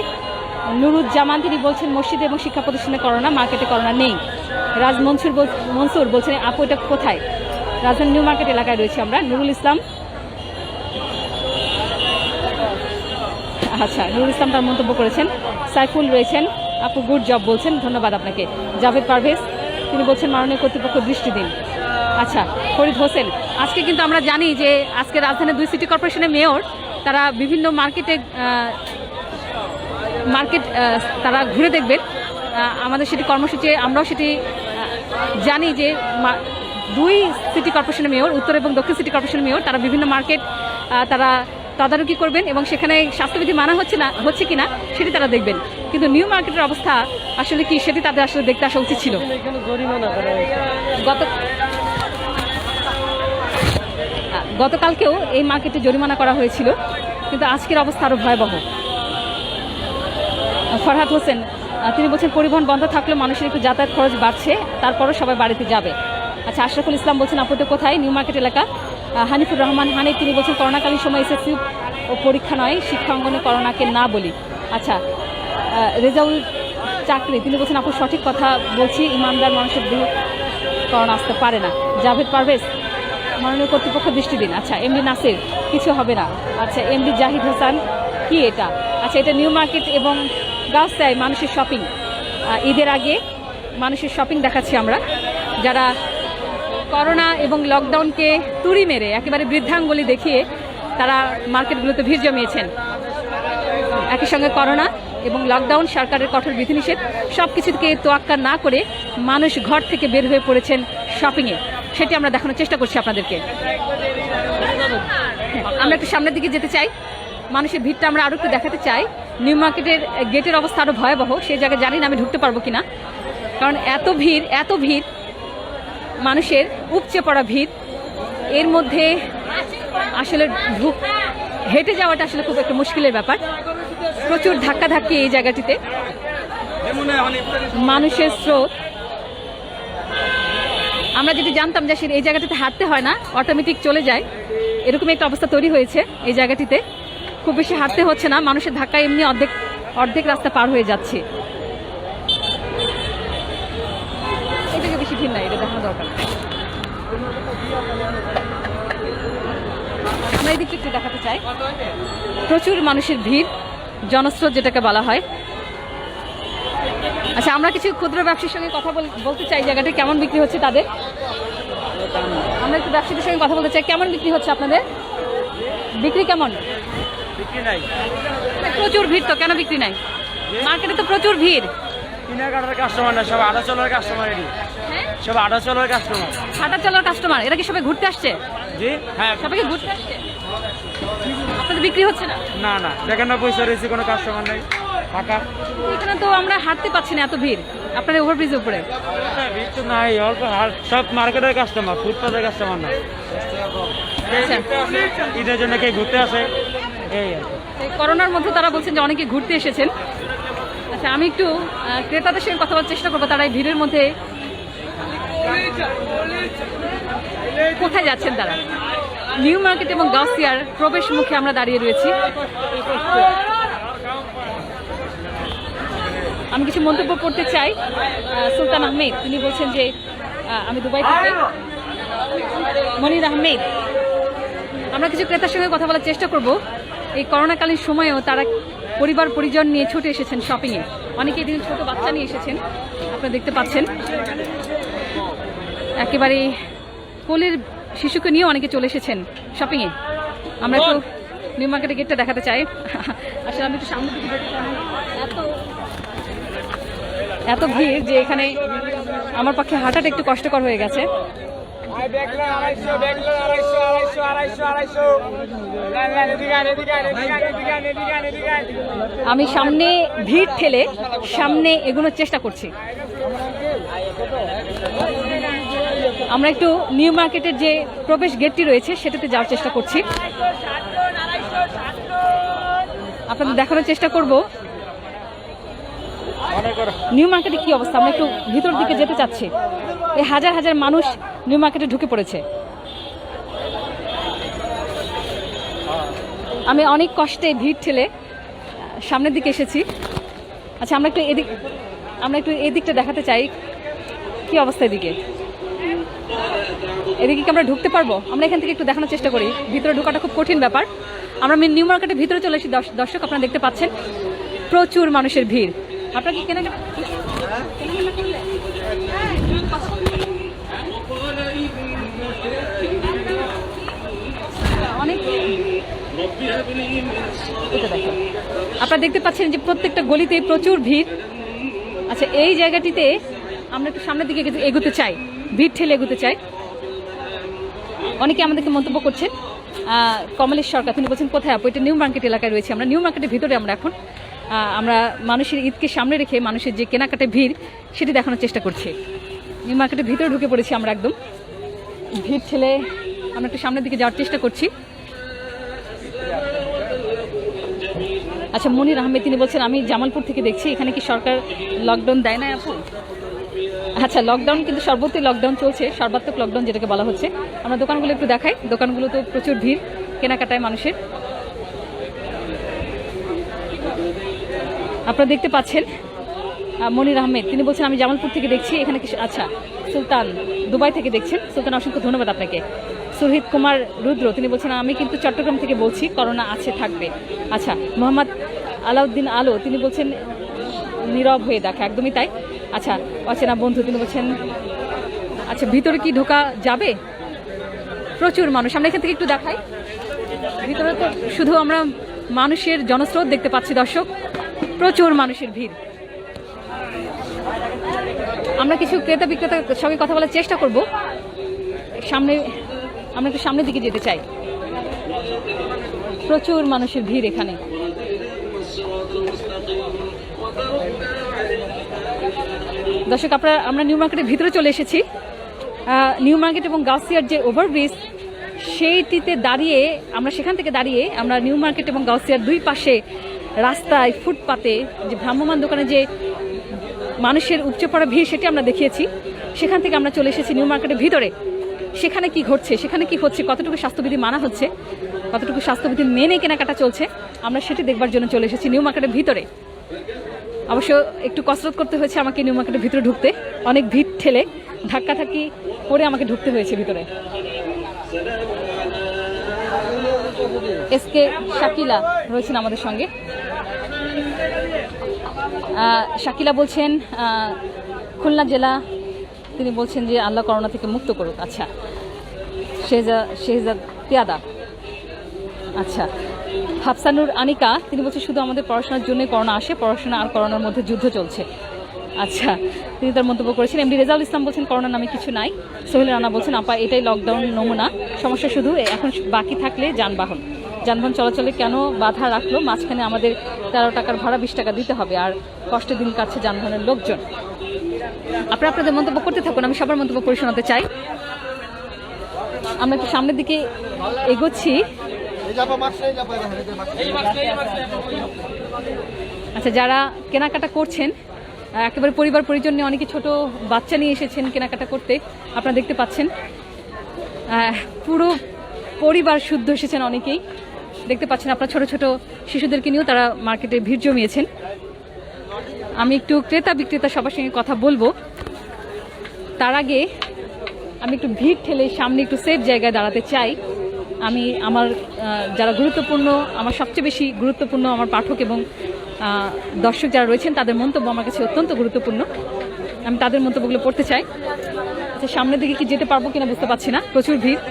নুরুজ্জামান, তিনি বলছেন মসজিদে এবং শিক্ষা প্রতিষ্ঠানে করোনা, মার্কেটে করোনা নেই। মনসুর বলছেন আপু এটা কোথায়? রাজধানী নিউ মার্কেট এলাকায় রয়েছে আমরা। নুরুল ইসলাম, আচ্ছা নুরুল ইসলাম তার মন্তব্য করেছেন। সাইফুল রয়েছেন, আপু গুড জব বলছেন, ধন্যবাদ আপনাকে। জাভেদ পারভেজ, তিনি বলছেন মাননীয় কর্তৃপক্ষ দৃষ্টি দিন। আচ্ছা, ফরিদ হোসেন, আজকে কিন্তু আমরা জানি যে আজকে রাজধানীর 2 সিটি কর্পোরেশনের মেয়র তারা বিভিন্ন মার্কেট তারা ঘুরে দেখবেন। আমাদের সেটি কর্মসূচি, আমরাও সেটি জানি যে 2 সিটি কর্পোরেশনের মেয়র, উত্তর এবং দক্ষিণ সিটি কর্পোরেশনের মেয়র, তারা বিভিন্ন মার্কেট তারা তদারকি করবেন এবং সেখানে স্বাস্থ্যবিধি মানা হচ্ছে কিনা সেটি তারা দেখবেন। কিন্তু নিউ মার্কেটের অবস্থা আসলে কি সেটি তাদের আসলে দেখতে আসা উচিত ছিল। গতকালকেও এই মার্কেটে জরিমানা করা হয়েছিল, কিন্তু আজকের অবস্থা আরও ভয়াবহ। ফরহাদ হোসেন, তিনি বলছেন পরিবহন বন্ধ থাকলেও মানুষের একটু যাতায়াত খরচ বাড়ছে, তারপরও সবাই বাড়িতে যাবে। আচ্ছা, আশরাফুল ইসলাম বলছেন আপনি তো কোথায়? নিউ মার্কেট এলাকা। হানিফুর রহমান হানিফ তিনি বলছেন করোনাকালীন সময় এসএসসি ও পরীক্ষা নয়, শিক্ষা অঙ্গনে করোনাকে না বলি। আচ্ছা, রেজাউল চাকরি তিনি বলছেন আপু সঠিক কথা বলছি, ইমানদার মানুষের দেহ করোনা আসতে পারে না। জাভেদ পারভেজ মাননীয় কর্তৃপক্ষ দৃষ্টি দিন। আচ্ছা, এমডি নাসির কিছু হবে না। আচ্ছা, এমডি জাহিদ হাসান কি এটা? আচ্ছা, এটা নিউ মার্কেট এবং গাউসিয়ায় মানুষের শপিং। ঈদের আগে মানুষের শপিং দেখাচ্ছি আমরা, যারা করোনা এবং লকডাউনকে তুড়ি মেরে একেবারে বৃদ্ধাঙ্গুলি দেখিয়ে তারা মার্কেটগুলোতে ভিড় জমিয়েছেন। একই সঙ্গে করোনা এবং লকডাউন, সরকারের কঠোর বিধিনিষেধ সব কিছুকে তোয়াক্কা না করে মানুষ ঘর থেকে বের হয়ে পড়েছেন শপিংয়ে, সেটি আমরা দেখানোর চেষ্টা করছি আপনাদেরকে। আমরা একটু সামনের দিকে যেতে চাই, মানুষের ভিড়টা আমরা আরও একটু দেখাতে চাই। নিউ মার্কেটের গেটের অবস্থা আরও ভয়াবহ, সেই জায়গায় জানি না আমি ঢুকতে পারবো কিনা, কারণ এত ভিড়, মানুষের উপচে পড়া ভিড়। এর মধ্যে আসলে হেঁটে যাওয়াটা আসলে খুব একটা মুশকিলের ব্যাপার। প্রচুর ধাক্কাধাক্কি এই জায়গাটিতে, মানুষের স্রোত। আমরা যেটি জানতাম যে এই জায়গাটিতে হাঁটতে হয় না, অটোমেটিক চলে যায়, এরকম একটা অবস্থা তৈরি হয়েছে এই জায়গাটিতে। খুব বেশি হাঁটতে হচ্ছে না, মানুষের ধাক্কায় এমনি অর্ধেক রাস্তা পার হয়ে যাচ্ছে। এটাকে বেশি ভিড় নাই, এটা দেখানো দরকার। আমরা এই দিকটা একটু দেখাতে চাই, প্রচুর মানুষের ভিড়, জনস্রোত যেটাকে বলা হয়। আচ্ছা, আমরা কিছু ক্ষুদ্র ব্যবসায়ীর সঙ্গে কথা বলতে চাই, জায়গাটা কেমন বিক্রি হচ্ছে তাদের। আমরা একটু ব্যবসায়ীদের সঙ্গে কথা বলতে চাই, কেমন বিক্রি হচ্ছে আপনাদের? বিক্রি কেমন? বিক্রি নাই, প্রচুর ভিড় তো, কেন বিক্রি নাই? মার্কেটে তো প্রচুর ভিড়। কেনাকাটার কাস্টমার না, সব আটা চলার কাস্টমার। সব আটা চলার কাস্টমার, হাঁটা চলার কাস্টমার। এরা কি সবাই ঘুরতে আসছে? জি হ্যাঁ, সবাই কি ঘুরতে আসছে? আপনাদের বিক্রি হচ্ছে না? না না, দেখেন না পয়সা রয়েছে, কোনো কাস্টমার নেই, ফাঁকা। এখানে তো আমরা হাঁটতে পাচ্ছি না, এত ভিড় আপনাদের ওভারব্রিজের উপরে। ভিড় তো নাই, অল্প সব মার্কেটের কাস্টমার, ফুটপাতের কাস্টমার না। ঈদের জন্য কে ঘুরতে আসে, এই এই করোনার মধ্যে তারা বলছেন যে অনেকে ঘুরতে এসেছেন। আচ্ছা, আমি একটু ক্রেতাদের সঙ্গে কথা বলার চেষ্টা করবো, তারা এই ভিড়ের মধ্যে কোথায় যাচ্ছেন তারা। নিউ মার্কেট এবং গাউসিয়ার প্রবেশ মুখে আমরা দাঁড়িয়ে রয়েছি। আমি কিছু মন্তব্য করতে চাই। সুলতান আহমেদ তিনি বলছেন যে আমি দুবাই থেকে। মনির আহমেদ, আমরা কিছু ক্রেতার সঙ্গে কথা বলার চেষ্টা করব। এই করোনাকালীন সময়েও তারা পরিবার পরিজন নিয়ে ছুটে এসেছেন শপিংয়ে। অনেকে এদিন ছোট বাচ্চা নিয়ে এসেছেন, আপনারা দেখতে পাচ্ছেন। একেবারে কোলের শিশুকে নিয়ে অনেকে চলে এসেছেন শপিংয়ে। আমরা একটু নিউ মার্কেটের গেটটা দেখাতে চাই। আসলে আমি একটু সামনে দিকে যেতে চাই, এত ভিড় যে এখানে আমার পক্ষে হাঁটাটা একটু কষ্টকর হয়ে গেছে। আমি সামনে ভিড় ঠেলে সামনে এগোনোর চেষ্টা করছি। আমরা একটু নিউ মার্কেটের যে প্রবেশ গেটটি রয়েছে সেটাতে যাওয়ার চেষ্টা করছি, আপনাদের দেখানোর চেষ্টা করব নিউ মার্কেটে কি অবস্থা। আমরা একটু ভিতর দিকে যেতে চাচ্ছি। এই হাজার হাজার মানুষ নিউ মার্কেটে ঢুকে পড়েছে। আমি অনেক কষ্টে ভিড় ঠেলে সামনের দিকে এসেছি। আচ্ছা, আমরা একটু এদিকটা দেখাতে চাই কি অবস্থা। এদিকে কি আমরা ঢুকতে পারবো? আমরা এখান থেকে একটু দেখানোর চেষ্টা করি। ভিতরে ঢোকাটা খুব কঠিন ব্যাপার। আমরা নিউ মার্কেটের ভিতরে চলে এসেছি। দর্শক আপনারা দেখতে পাচ্ছেন প্রচুর মানুষের ভিড়। আপনারা কি কেনাকাটা অনেক আপনারা দেখতে পাচ্ছেন যে প্রত্যেকটা গলিতে প্রচুর ভিড়। আচ্ছা, এই জায়গাটিতে আমরা একটু সামনের দিকে এগোতে চাই, ভিড় ঠেলে এগোতে চাই। অনেকে আমাদেরকে মন্তব্য করছেন। কমলেশ সরকার তিনি বলছেন কোথায় আপু? এটা নিউ মার্কেট এলাকায় রয়েছে। আমরা নিউ মার্কেটের ভিতরে আমরা এখন আমরা মানুষের ঈদকে সামনে রেখে মানুষের যে কেনাকাটায় ভিড় সেটি দেখানোর চেষ্টা করছি। নিউ মার্কেটের ভিতরে ঢুকে পড়েছি আমরা, একদম ভিড় ঠেলে আমরা একটু সামনের দিকে যাওয়ার চেষ্টা করছি। আচ্ছা, মনির আহমেদ তিনি বলছেন আমি জামালপুর থেকে দেখছি, এখানে কি সরকার লকডাউন দেয় না আপু? আচ্ছা, লকডাউন কিন্তু সর্বত্রই লকডাউন চলছে, সর্বাত্মক লকডাউন যেটাকে বলা হচ্ছে। আমরা দোকানগুলো একটু দেখাই, দোকানগুলো তো প্রচুর ভিড় কেনাকাটায় মানুষের। আপনারা দেখতে পাচ্ছেন মনির আহমেদ তিনি বলছেন আমি জামালপুর থেকে দেখছি, এখানে কি আচ্ছা সুলতান দুবাই থেকে দেখছেন। সুলতান অসংখ্য ধন্যবাদ আপনাকে। সুরহিত কুমার রুদ্র তিনি বলছেন আমি কিন্তু চট্টগ্রাম থেকে বলছি, করোনা আছে থাকবে। আচ্ছা, মোহাম্মদ আলাউদ্দিন আলো তিনি বলছেন নীরব হয়ে দেখা, একদমই তাই। আচ্ছা, অচেনা বন্ধু তিনি বলছেন আচ্ছা ভিতরে কি ঢোকা যাবে? প্রচুর মানুষ, আমরা এখান থেকে একটু দেখাই। ভিতরে তো শুধু আমরা মানুষের জনস্রোত দেখতে পাচ্ছি দর্শক, প্রচুর মানুষের ভিড়। আমরা কিছু ক্রেতা বিক্রেতার সঙ্গে কথা বলার চেষ্টা করব। সামনে আমরা একটু সামনের দিকে যেতে চাই, প্রচুর মানুষের ভিড় এখানে। দর্শক আমরা নিউ মার্কেটের ভিতরে চলে এসেছি। নিউ মার্কেট এবং গাউসিয়ার যে ওভারব্রিজ সেইটিতে দাঁড়িয়ে আমরা সেখান থেকে দাঁড়িয়ে আমরা নিউ মার্কেট এবং গাউসিয়ার দুই পাশে রাস্তায় ফুটপাতে যে ভ্রাম্যমাণ দোকানে যে মানুষের উপচে পড়া ভিড় সেটি আমরা দেখিয়েছি। সেখান থেকে আমরা চলে এসেছি নিউ মার্কেটের ভিতরে। সেখানে কি ঘটছে, সেখানে কি হচ্ছে, কতটুকু স্বাস্থ্যবিধি মানা হচ্ছে, কতটুকু স্বাস্থ্যবিধি মেনে কেনাকাটা চলছে, আমরা সেটি দেখবার জন্য চলে এসেছি নিউ মার্কেটের ভিতরে। অবশ্য একটু কসরত করতে হয়েছে আমাকে নিউ মার্কেটের ভিতরে ঢুকতে, অনেক ভিড় ঠেলে ধাক্কাধাক্কি করে আমাকে ঢুকতে হয়েছে ভিতরে। এসকে শাকিলা রয়েছেন আমাদের সঙ্গে। শাকিলা বলছেন খুলনা জেলা, তিনি বলছেন যে আল্লাহ করোনা থেকে মুক্ত করুক। আচ্ছা, শেহজাদ পিয়াদা। আচ্ছা, হাফসানুর আনিকা তিনি বলছেন শুধু আমাদের পড়াশোনার জন্যই করোনা আসে, পড়াশোনা আর করোনার মধ্যে যুদ্ধ চলছে। আচ্ছা, তিনি তার মন্তব্য করেছেন। এমডি রেজাউল ইসলাম বলছেন করোনা নামে কিছু নাই। সোহেল রানা বলছেন আপা এটাই লকডাউন নমুনা, সমস্যা শুধু এখন বাকি থাকলে যানবাহন চলাচলে কেন বাধা রাখলো? মাঝখানে আমাদের 13 টাকার ভাড়া 20 টাকা দিতে হবে, আর কষ্টের দিন কাটছে যানবাহনের লোকজন। আপনারা আপনাদের মন্তব্য করতে থাকুন, আমি সবার মন্তব্য পড়ে শোনাতে চাই। আমরা একটু সামনের দিকে এগোচ্ছি। আচ্ছা, যারা কেনাকাটা করছেন একেবারে পরিবার পরিজন নিয়ে, অনেকে ছোট বাচ্চা নিয়ে এসেছেন কেনাকাটা করতে, আপনারা দেখতে পাচ্ছেন পুরো পরিবার শুদ্ধ এসেছেন অনেকেই দেখতে পাচ্ছেন। আপনারা ছোট ছোট শিশুদেরকে নিয়েও তারা মার্কেটে ভিড় জমিয়েছেন। আমি একটু ক্রেতা বিক্রেতা সবার সঙ্গে কথা বলবো, তার আগে আমি একটু ভিড় ঠেলে সামনে একটু সেফ জায়গায় দাঁড়াতে চাই। আমি আমার যারা গুরুত্বপূর্ণ, আমার সবচেয়ে বেশি গুরুত্বপূর্ণ আমার পাঠক এবং দর্শক যারা রয়েছেন তাদের মন্তব্য আমার কাছে অত্যন্ত গুরুত্বপূর্ণ, আমি তাদের মন্তব্যগুলো পড়তে চাই। আচ্ছা, সামনের দিকে কি যেতে পারবো কিনা বুঝতে পারছি না, প্রচুর ভিড়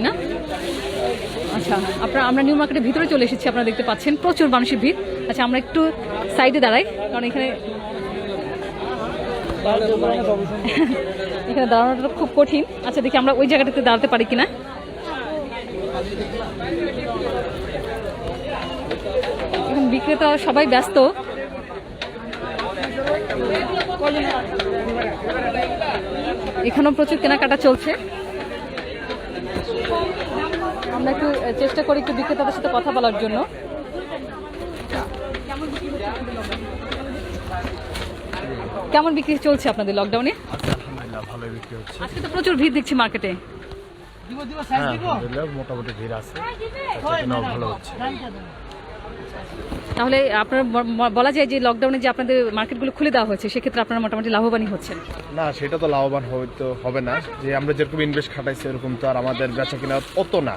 না? আচ্ছা, আমরা নিউ মার্কেটের ভিতরে চলে এসেছি, আপনারা দেখতে পাচ্ছেন প্রচুর মানুষের ভিড়। আচ্ছা, আমরা একটু সাইডে দাঁড়াই, কারণ এখানে দাঁড়ানোটা খুব কঠিন। আচ্ছা, দেখি আমরা ওই জায়গাটাতে দাঁড়াতে পারি কিনা। এখন বিক্রেতা সবাই ব্যস্ত। এখানেও প্রচুর কেনাকাটা চলছে। আমরা একটু চেষ্টা করি একটু বিক্রেতাদের সাথে কথা বলার জন্য। কেমন বিক্রি চলছে আপনাদের লকডাউনে? আলহামদুলিল্লাহ ভালো বিক্রি হচ্ছে। আজকে তো প্রচুর ভিড় দেখছি মার্কেটে। আলহামদুলিল্লাহ মোটামুটি ভিড় আছে, ভালো হচ্ছে। তাহলে আপনার বলা যায় যে লকডাউনে যে আপনাদের মার্কেটগুলো খুলে দেওয়া হয়েছে সেক্ষেত্রে আপনারা মোটামুটি লাভবানই হচ্ছেন? না, সেটা তো লাভবান হবে না, যে আমরা যেরকম ইনভেস্ট খাটাইছি এরকম তো আর আমাদের বেচা কিনা অত না।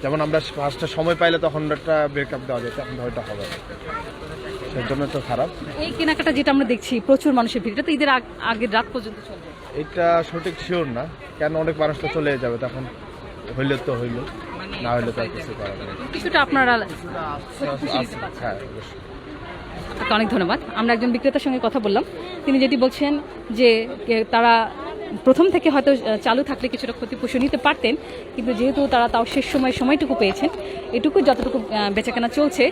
যেমন আমরা ফার্স্টে সময় পাইলে তখন একটা ব্রেকআপ দেওয়া যেত, এখন হয়তো হবে না, সেই জন্য তো খারাপ। এই কেনাকাটা যেটা আমরা দেখছি প্রচুর মানুষের ভিড়, এটা তো ঈদের আগের রাত পর্যন্ত চলবে? এটা সঠিক শিওর না, কেন অনেক মানুষ তো চলে যাবে, তখন হইলে তো হইলো, না হইলে তো আর কিছু করার নেই। কিছুটা আপনারা হ্যাঁ, অবশ্যই। অনেক ধন্যবাদ। আমরা একজন বিক্রেতার সঙ্গে কথা বললাম, তিনি যেটি বলছেন যে তারা প্রথম থেকে হয়তো চালু থাকলে কিছুটা ক্ষতিপূরণ নিতে পারতেন, কিন্তু যেহেতু তারা তাও শেষ সময়টুকু পেয়েছেন, এটুকু যতটুকু বেচাকেনা চলছে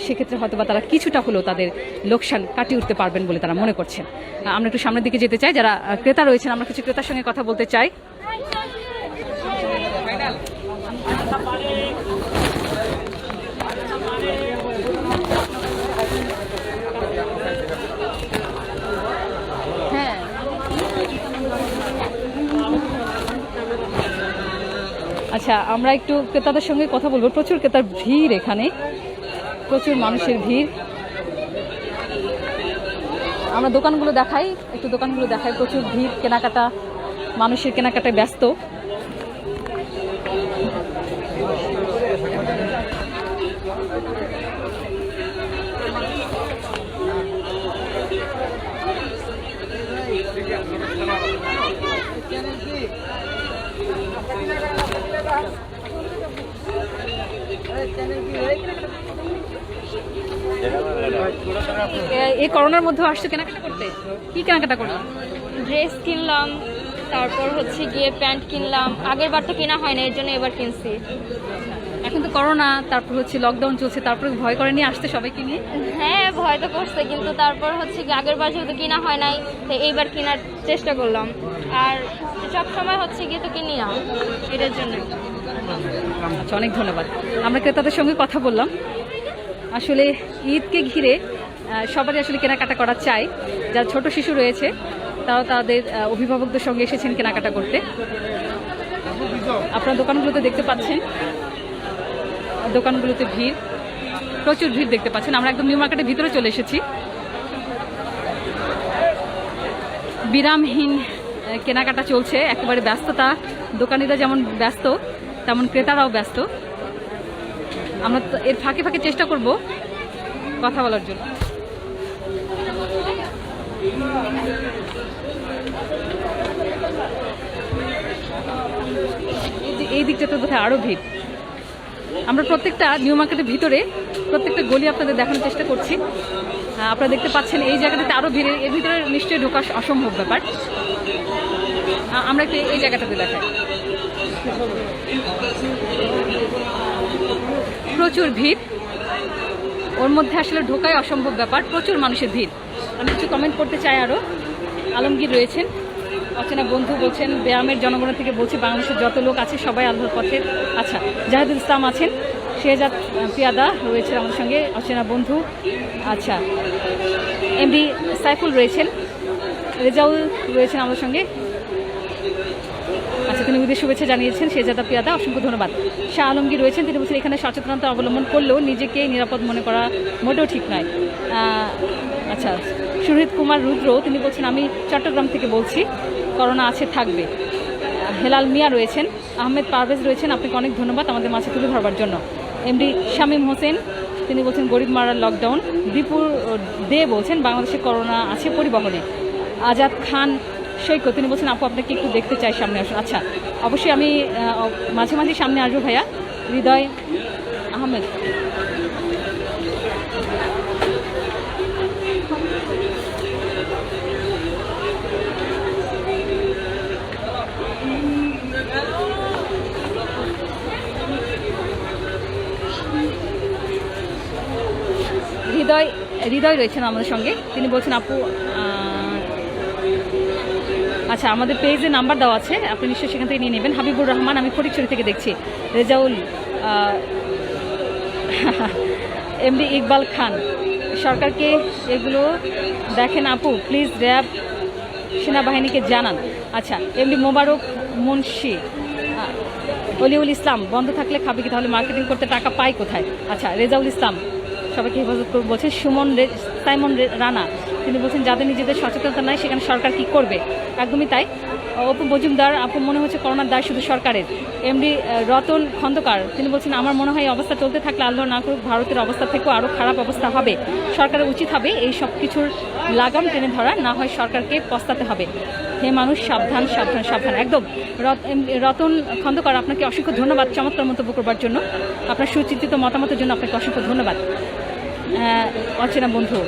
সেক্ষেত্রে হয়তো বা তারা কিছুটা হলেও তাদের লোকসান কাটিয়ে উঠতে পারবেন বলে তারা মনে করছেন। আমরা একটু সামনের দিকে যেতে চাই, যারা ক্রেতা রয়েছেন আমরা কিছু ক্রেতার সঙ্গে কথা বলতে চাই। আচ্ছা, আমরা একটু ক্রেতাদের সঙ্গে কথা বলবো। প্রচুর ক্রেতার ভিড়, এখানে প্রচুর মানুষের ভিড়। আমরা দোকানগুলো দেখাই, একটু দোকানগুলো দেখাই। প্রচুর ভিড়, কেনাকাটা, মানুষের কেনাকাটায় ব্যস্ত। এই করোনার মধ্যে আসছে কেনাকাটা করতে, কি কেনাকাটা করলাম? ড্রেস কিনলাম, তারপর হচ্ছে গিয়ে প্যান্ট কিনলাম। আগের বার তো কেনা হয় না, এর জন্য এবার কিনছি। এখন তো করোনা, তারপর হচ্ছে লকডাউন চলছে, তারপরে ভয় করে নিয়ে আসতে সবাইকে নিয়ে। হ্যাঁ, ভয় তো করছে, কিন্তু তারপর হচ্ছে কি আগের বার যেহেতু কিনা হয় নাই, তো এইবার কেনার চেষ্টা করলাম। আর সব সময় হচ্ছে গিয়ে তো কিনি না, এটার জন্য। আচ্ছা, অনেক ধন্যবাদ। আমরা ক্রেতাদের সঙ্গে কথা বললাম। আসলে ঈদকে ঘিরে সবারই আসলে কেনাকাটা করা চাই। যারা ছোট শিশু রয়েছে তারাও তাদের অভিভাবকদের সঙ্গে এসেছেন কেনাকাটা করতে। আপনার দোকানগুলোতে দেখতে পাচ্ছেন, দোকানগুলোতে ভিড়, প্রচুর ভিড় দেখতে পাচ্ছেন। আমরা একদম নিউ মার্কেটের ভিতরে চলে এসেছি। বিরামহীন কেনাকাটা চলছে, একেবারে ব্যস্ততা। দোকানিরা যেমন ব্যস্ত, তেমন ক্রেতারাও ব্যস্ত। আমরা এর ফাঁকে ফাঁকে চেষ্টা করব কথা বলার জন্য। এই দিকটাতে বোধহয় আরো ভিড়। আমরা প্রত্যেকটা নিউ মার্কেটের ভিতরে প্রত্যেকটা গলি আপনাদের দেখানোর চেষ্টা করছি। আপনারা দেখতে পাচ্ছেন এই জায়গাটাতে আরো ভিড়, এর ভিতরে নিশ্চয়ই ঢোকা অসম্ভব ব্যাপার। আমরা একটু এই জায়গাটাতে দেখাই। প্রচুর ভিড়, ওর মধ্যে আসলে ঢোকাই অসম্ভব ব্যাপার, প্রচুর মানুষের ভিড়। আমি কিছু কমেন্ট করতে চাই আরও। আলমগীর রয়েছেন, অচেনা বন্ধু বলছেন ব্যায়ামের জনগণের থেকে বলছে বাংলাদেশের যত লোক আছে সবাই আল্লাহর পথের। আচ্ছা, জাহিদুল ইসলাম আছেন, শেহজাদ পিয়াদা রয়েছেন আমাদের সঙ্গে, অচেনা বন্ধু। আচ্ছা, এমডি সাইফুল রয়েছেন, রেজাউল রয়েছেন আমাদের সঙ্গে। আচ্ছা, তিনি ঈদের শুভেচ্ছা জানিয়েছেন শেহজাদা পিয়াদা, অসংখ্য ধন্যবাদ। শাহ আলমগীর রয়েছেন, তিনি বলছেন এখানে সচেতনতা অবলম্বন করলেও নিজেকে নিরাপদ মনে করা মোটেও ঠিক নয়। আচ্ছা, সুরহিত কুমার রুদ্র, তিনি বলছেন আমি চট্টগ্রাম থেকে বলছি, করোনা আছে, থাকবে। হেলাল মিয়া রয়েছেন, আহমেদ পারভেজ রয়েছেন, আপনাকে অনেক ধন্যবাদ আমাদের মাঝে তুলে ধরবার জন্য। এমডি শামীম হোসেন, তিনি বলছেন গরিব মারার লকডাউন। বিপুল দে বলছেন বাংলাদেশে করোনা আছে পরিবহনে। আজাদ খান সৈকত, তিনি বলছেন আপু আপনাকে একটু দেখতে চাই, সামনে আসুন। আচ্ছা, অবশ্যই আমি মাঝে মাঝে সামনে আসবো ভাইয়া। হৃদয় আহমেদ, হৃদয় রয়েছেন আমাদের সঙ্গে, তিনি বলছেন আপু আচ্ছা আমাদের পেজে নাম্বার দেওয়া আছে, আপনি নিশ্চয়ই সেখান থেকে নিয়ে নেবেন। হাবিবুর রহমান, আমি ফটিকছড়ি থেকে দেখছি। রেজাউল, এমডি ইকবাল খান, সরকারকে এগুলো দেখেন আপু প্লিজ, র্যাব সেনাবাহিনীকে জানান। আচ্ছা, এমডি মোবারক মুন্সি, অলিউল ইসলাম, বন্ধ থাকলে খাবে কি, তাহলে মার্কেটিং করতে টাকা পায় কোথায়? আচ্ছা, রেজাউল ইসলাম সবাইকে হেফাজত করবে বলছে। সাইমন রানা, তিনি বলছেন যাদের নিজেদের সচেতনতা নাই সেখানে সরকার কি করবে? একদমই তাই। অপু মজুমদার, আপু মনে হচ্ছে করোনার দায় শুধু সরকারের। এমডি রতন খন্দকার, তিনি বলছেন আমার মনে হয় এই অবস্থা চলতে থাকলে আল্লাহ না করুক ভারতের অবস্থা থেকেও আরও খারাপ অবস্থা হবে। সরকারের উচিত হবে এই সব কিছুর লাগাম টেনে ধরা, না হয় সরকারকে পস্তাতে হবে। হে মানুষ, সাবধান সাবধান সাবধান। একদম রতন খন্দকার, আপনাকে অসংখ্য ধন্যবাদ চমৎকার মন্তব্য করবার জন্য, আপনার সুচিন্তিত মতামতের জন্য আপনাকে অসংখ্য ধন্যবাদ। অচেনা বন্ধু,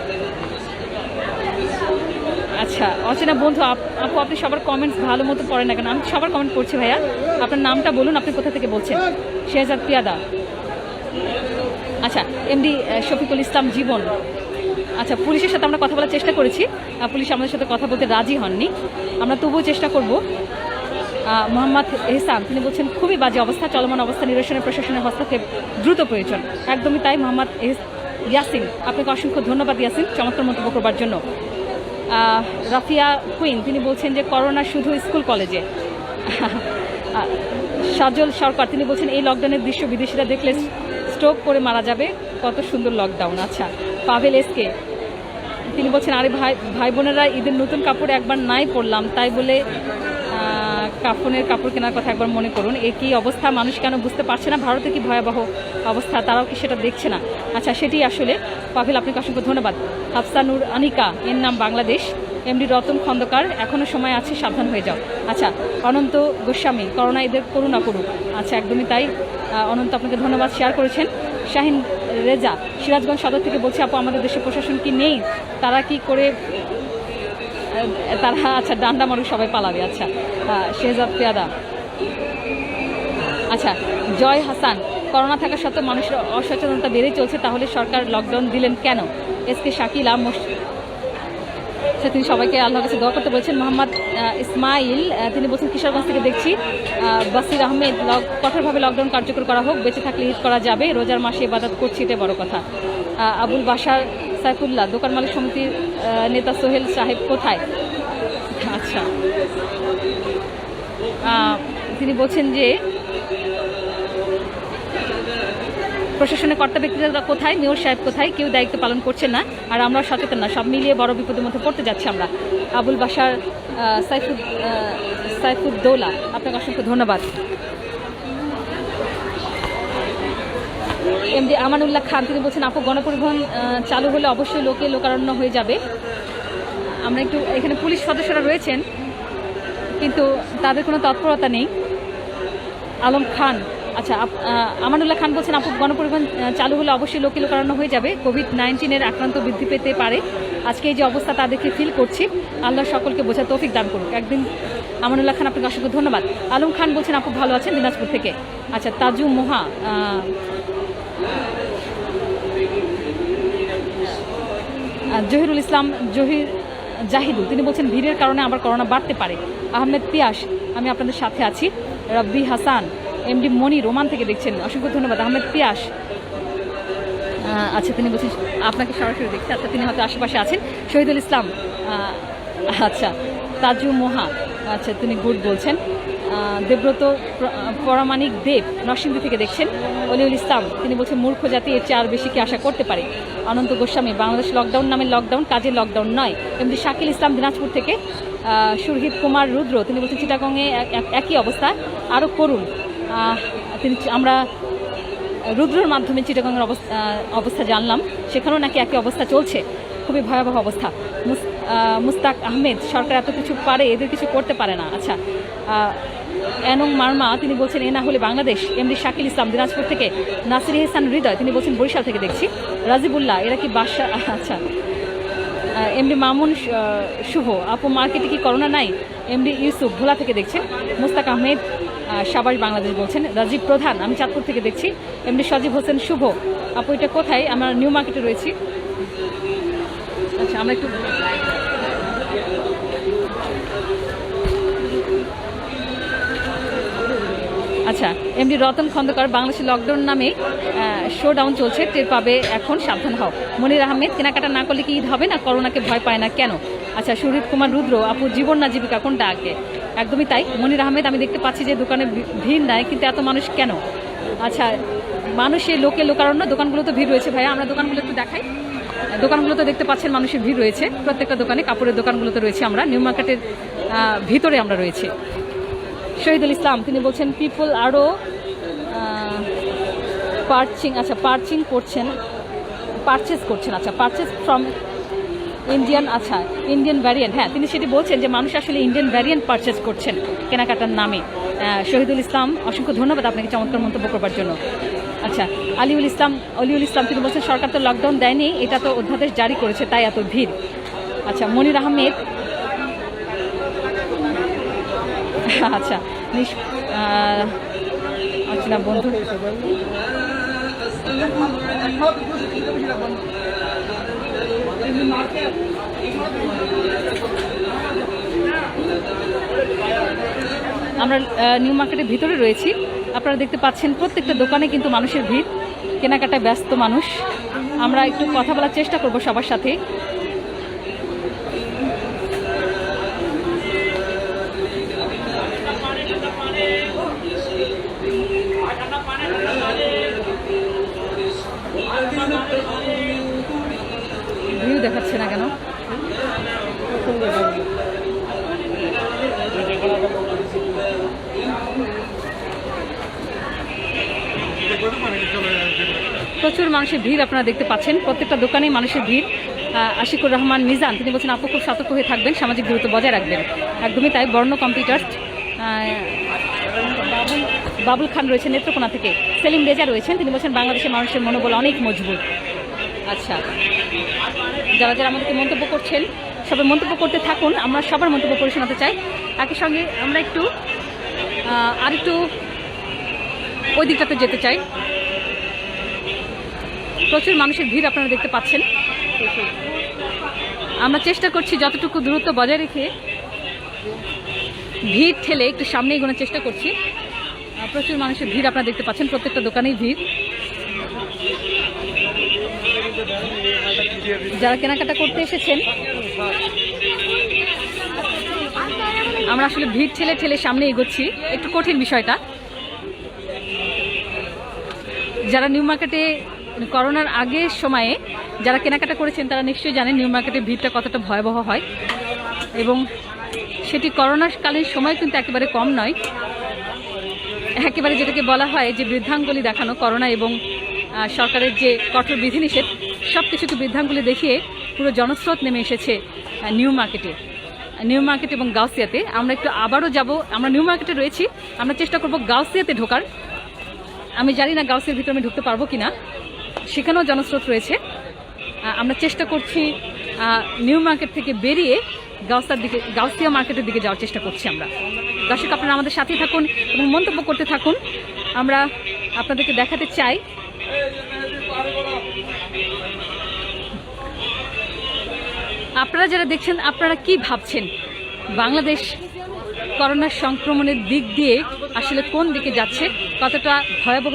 আচ্ছা অচেনা বন্ধু আপু আপনি সবার কমেন্টস ভালো মতো পড়েন না কেন? আমি সবার কমেন্ট পড়ছি ভাইয়া, আপনার নামটা বলুন, আপনি কোথা থেকে বলছেন? শেহজাদ পিয়াদা, আচ্ছা এমডি শফিকুল ইসলাম জীবন। আচ্ছা, পুলিশের সাথে আমরা কথা বলার চেষ্টা করেছি, পুলিশ আমাদের সাথে কথা বলতে রাজি হননি, আমরা তবুও চেষ্টা করব। মোহাম্মদ এহসান, তিনি বলছেন খুবই বাজে অবস্থা, চলমান অবস্থা নিরসনের প্রশাসনের হস্তক্ষেপ দ্রুত প্রয়োজন। একদমই তাই। মোহাম্মদ ইয়াসিন, আপনাকে অসংখ্য ধন্যবাদ ইয়াসিন চমৎকার মন্তব্য করবার জন্য। রাফিয়া কুইন, তিনি বলছেন যে করোনা শুধু স্কুল কলেজে। সাজল সরকার তিনি বলছেন এই লকডাউনের দৃশ্য বিদেশিরা দেখলে স্ট্রোক করে মারা যাবে, কত সুন্দর লকডাউন। আচ্ছা, পাভেল এসকে তিনি বলছেন আরে ভাই বোনেরা ঈদের নতুন কাপড় একবার নাই পরলাম, তাই বলে কাফনের কাপড় কেনার কথা একবার মনে করুন। এই কী অবস্থা, মানুষ কেন বুঝতে পারছে না ভারতে কি ভয়াবহ অবস্থা, তারাও কি সেটা দেখছে না? আচ্ছা, সেটি আসলে পাভেল আপনাকে অসংখ্য ধন্যবাদ। হাফসানুর আনিকা এর নাম বাংলাদেশ। এমডি রতন খন্দকার এখনও সময় আছে, সাবধান হয়ে যাও। আচ্ছা, অনন্ত গোস্বামী করোনা এদের করুণা করুক। আচ্ছা, একদমই তাই। অনন্ত আপনাকে ধন্যবাদ, শেয়ার করেছেন। শাহিন রেজা সিরাজগঞ্জ সদর থেকে বলছে আপু আমাদের দেশে প্রশাসন কি নেই, তারা কি করে তারা আচ্ছা ডান্ডা মারুক সবাই পালাবে। আচ্ছা, শেহজাদ পেয়াদা। আচ্ছা, জয় হাসান করোনা থাকা সত্ত্বেও মানুষের অসচেতনতা বেড়েই চলছে, তাহলে সরকার লকডাউন দিলেন কেন? এসকে শাকিলা তিনি সবাইকে আল্লাহর কাছে দোয়া করতে বলেছেন। মোহাম্মদ ইসমাইল তিনি বলছেন কিশোরগঞ্জ থেকে দেখছি। বাসির আহমেদ কঠোরভাবে লকডাউন কার্যকর করা হোক, বেঁচে থাকলে ঈদ করা যাবে, রোজার মাসে ইবাদত করছি, এটাই বড় কথা। আবুল বাশার সাইফুল্লাহ দোকান মালিক সমিতির নেতা সোহেল সাহেব কোথায়? আচ্ছা, তিনি বলছেন যে প্রশাসনের কর্তা ব্যক্তিরা কোথায়, মেয়র সাহেব কোথায়, কেউ দায়িত্ব পালন করছে না, আর আমরা সচেতন না, সব মিলিয়ে বড় বিপদের মধ্যে পড়তে যাচ্ছি আমরা। আবুল বাশার সাইফুদ্দৌলা আপনাকে অসংখ্য ধন্যবাদ। এমডি আমানুল্লাহ খান তিনি বলছেন আপু গণপরিবহন চালু হলে অবশ্যই লোকারণ্য হয়ে যাবে। আমরা একটু এখানে পুলিশ সদস্যরা রয়েছেন কিন্তু তাদের কোনো তৎপরতা নেই। আলম খান আচ্ছা, আমানুল্লাহ খান বলছেন আপু গণপরিবহন চালু হলে অবশ্যই লোকারণ্য হয়ে যাবে, কোভিড-19 আক্রান্ত বৃদ্ধি পেতে পারে, আজকে এই যে অবস্থা তাদেরকে ফিল করছি, আল্লাহ সকলকে বোঝার তৌফিক দান করুক। একদিন আমানুল্লাহ খান আপনাকে অসংখ্য ধন্যবাদ। আলম খান বলছেন আপু ভালো আছেন দিনাজপুর থেকে। আচ্ছা, তাজু মোহা জহিরুল ইসলাম জাহিদুল তিনি বলছেন ভিড়ের কারণে আবার করোনা বাড়তে পারে। আহমেদ পিয়াস আমি আপনাদের সাথে আছি। রব্বি হাসান এমডি মনি রোমান থেকে দেখছেন, অসংখ্য ধন্যবাদ আহমেদ পিয়াস। আচ্ছা, তিনি বলছেন আপনাকে সরাসরি দেখছি। আচ্ছা, তিনি হয়তো আশেপাশে আছেন। শহীদুল ইসলাম আচ্ছা, তাজু মোহা আচ্ছা তিনি গুড বলছেন। দেবব্রত পরামানিক দেব নরসিংদী থেকে দেখছেন। অলিউল ইসলাম তিনি বলছেন মূর্খ জাতি এর চেয়ে আর বেশি কি আশা করতে পারে। অনন্ত গোস্বামী বাংলাদেশ লকডাউন নামের লকডাউন, কাজের লকডাউন নয়। এমনি শাকিল ইসলাম দিনাজপুর থেকে। সুরহিত কুমার রুদ্র তিনি বলছেন চিটাগংয়ে একই অবস্থা, আরও করুন। আমরা রুদ্রর মাধ্যমে চিটাগংয়ের অবস্থা জানলাম, সেখানেও নাকি একই অবস্থা চলছে, খুবই ভয়াবহ অবস্থা। মুস্তাক আহমেদ সরকার এত কিছু পারে, এদের কিছু করতে পারে না। আচ্ছা, এনং মার্মা তিনি বলছেন এ না হলে বাংলাদেশ। এমডি শাকিল ইসলাম দিনাজপুর থেকে। নাসির ইহসান হৃদয় তিনি বলছেন বরিশাল থেকে দেখছি। রাজিবুল্লাহ এরা কি বাসা আচ্ছা। এমডি মামুন শুভ আপু মার্কেটে কি করোনা নাই? এমডি ইউসুফ ভোলা থেকে দেখছেন। মুস্তাক আহমেদ সাবাস বাংলাদেশ বলছেন। রাজীব প্রধান আমি চাঁদপুর থেকে দেখছি। এমডি সজীব হোসেন শুভ আপু এটা কোথায়? আমরা নিউ মার্কেটে রয়েছি। আচ্ছা, আমরা একটু আচ্ছা, এমডি রতন খন্দকার বাংলাদেশের লকডাউন নামে শোডাউন চলছে, টের পাবে এখন, সাবধান হও। মনির আহমেদ কেনাকাটা না করলে কি ঈদ হবে না? করোনাকে ভয় পায় না কেন? আচ্ছা, সুরজিৎ কুমার রুদ্র আপু জীবন না জীবিকা কোনটা আগে? একদমই তাই। মনির আহমেদ আমি দেখতে পাচ্ছি যে দোকানে ভিড় নাই, কিন্তু এত মানুষ কেন? আচ্ছা, মানুষের লোকারণ্য দোকানগুলোতে ভিড় রয়েছে। ভাইয়া আমরা দোকানগুলো একটু দেখাই। দোকানগুলোতে দেখতে পাচ্ছেন মানুষের ভিড় রয়েছে, প্রত্যেকটা দোকানে কাপড়ের দোকানগুলোতে রয়েছে। আমরা নিউ মার্কেটের ভিতরে আমরা রয়েছি। শহীদুল ইসলাম তিনি বলছেন পিপল আরও পারচেস করছেন। আচ্ছা, পারচেস ফ্রম ইন্ডিয়ান আচ্ছা ইন্ডিয়ান ভ্যারিয়েন্ট। হ্যাঁ, তিনি সেটি বলছেন যে মানুষ আসলে ইন্ডিয়ান ভ্যারিয়েন্ট পারচেস করছেন কেনাকাটার নামে। শহীদুল ইসলাম অসংখ্য ধন্যবাদ আপনাকে চমৎকার মন্তব্য করবার জন্য। আচ্ছা, অলিউল ইসলাম তিনি বলছেন সরকার তো লকডাউন দেয়নি, এটা তো অধ্যাদেশ জারি করেছে, তাই এত ভিড়। আচ্ছা, মনির আহমেদ আচ্ছা আচ্ছা বন্ধু আমরা নিউ মার্কেটের ভিতরে রয়েছি। আপনারা দেখতে পাচ্ছেন প্রত্যেকটা দোকানে কিন্তু মানুষের ভিড়, কেনাকাটায় ব্যস্ত মানুষ। আমরা একটু কথা বলার চেষ্টা করব সবার সাথে। প্রচুর মানুষের ভিড় আপনারা দেখতে পাচ্ছেন, প্রত্যেকটা দোকানেই মানুষের ভিড়। আশিকুর রহমান মিজান তিনি বলছেন আপু খুব সতর্ক হয়ে থাকবেন, সামাজিক দূরত্ব বজায় রাখবেন। একদমই তাই। বর্ণ কম্পিউটার্স বাবুল খান রয়েছেন নেত্রকোনা থেকে। সেলিম রেজা রয়েছেন, তিনি বলছেন বাংলাদেশের মানুষের মনোবল অনেক মজবুত। আচ্ছা, যারা যারা আমাদেরকে মন্তব্য করছেন সবাই মন্তব্য করতে থাকুন, আমরা সবার মন্তব্য পড়ে শোনাতে চাই। একই সঙ্গে আমরা একটু আরেকটু ওই দিকটাতে যেতে চাই। প্রচুর মানুষের ভিড় আপনারা দেখতে পাচ্ছেন। আমরা চেষ্টা করছি যতটুকু দূরত্ব বজায় রেখে ভিড় ঠেলে একটু সামনে এগোনোর চেষ্টা করছি। প্রচুর মানুষের ভিড় আপনারা দেখতে পাচ্ছেন, প্রত্যেকটা দোকানেই ভিড়। যারা কেনাকাটা করতে এসেছেন আমরা আসলে ভিড় ঠেলে ঠেলে সামনে এগোচ্ছি, একটু কঠিন বিষয়টা। যারা নিউ মার্কেটে করোনার আগের সময়ে যারা কেনাকাটা করেছেন তারা নিশ্চয়ই জানেন নিউ মার্কেটে ভিড়টা কতটা ভয়াবহ হয়, এবং সেটি করোনাকালীন সময় কিন্তু একেবারে কম নয়। একেবারে যেটাকে বলা হয় যে বৃদ্ধাঙ্গুলি দেখানো, করোনা এবং সরকারের যে কঠোর বিধিনিষেধ সব কিছুকে বৃদ্ধাঙ্গুলি দেখিয়ে পুরো জনস্রোত নেমে এসেছে নিউ মার্কেট এবং গাউসিয়াতে। আমরা একটু আবারও যাব, আমরা নিউ মার্কেটে রয়েছি, আমরা চেষ্টা করব গাউসিয়াতে ঢোকার। আমি জানি না গাউসিয়ার ভিতরে আমি ঢুকতে পারবো কিনা, সেখানেও জনস্রোত রয়েছে। আমরা চেষ্টা করছি নিউ মার্কেট থেকে বেরিয়ে গাউসিয়া মার্কেটের দিকে যাওয়ার চেষ্টা করছি আমরা। দর্শক আপনারা আমাদের সাথেই থাকুন এবং মন্তব্য করতে থাকুন, আমরা আপনাদেরকে দেখাতে চাই। আপনারা যারা দেখছেন আপনারা কি ভাবছেন, বাংলাদেশ করোনার সংক্রমণের দিক দিয়ে আসলে কোন দিকে যাচ্ছে, কতটা ভয়াবহ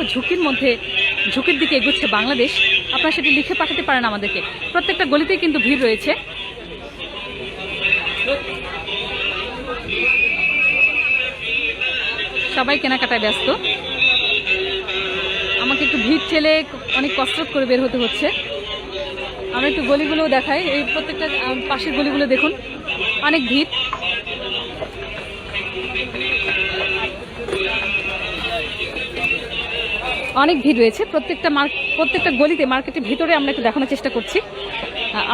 ঝুঁকির দিকে এগোচ্ছে বাংলাদেশ, আপনারা সেটি লিখে পাঠাতে পারেন আমাদেরকে। প্রত্যেকটা গলিতেই কিন্তু ভিড় রয়েছে। সবাই কেনাকাটায় ব্যস্ত। আমাকে একটু ভিড় ঠেলে অনেক কসরত করে বের হতে হচ্ছে। আমরা একটু গলিগুলো দেখাই, এই প্রত্যেকটা পাশের গলিগুলো দেখুন, অনেক ভিড়। অনেক ভিড় রয়েছে প্রত্যেকটা গলিতে, মার্কেটের ভিতরে আমরা একটু দেখানোর চেষ্টা করছি।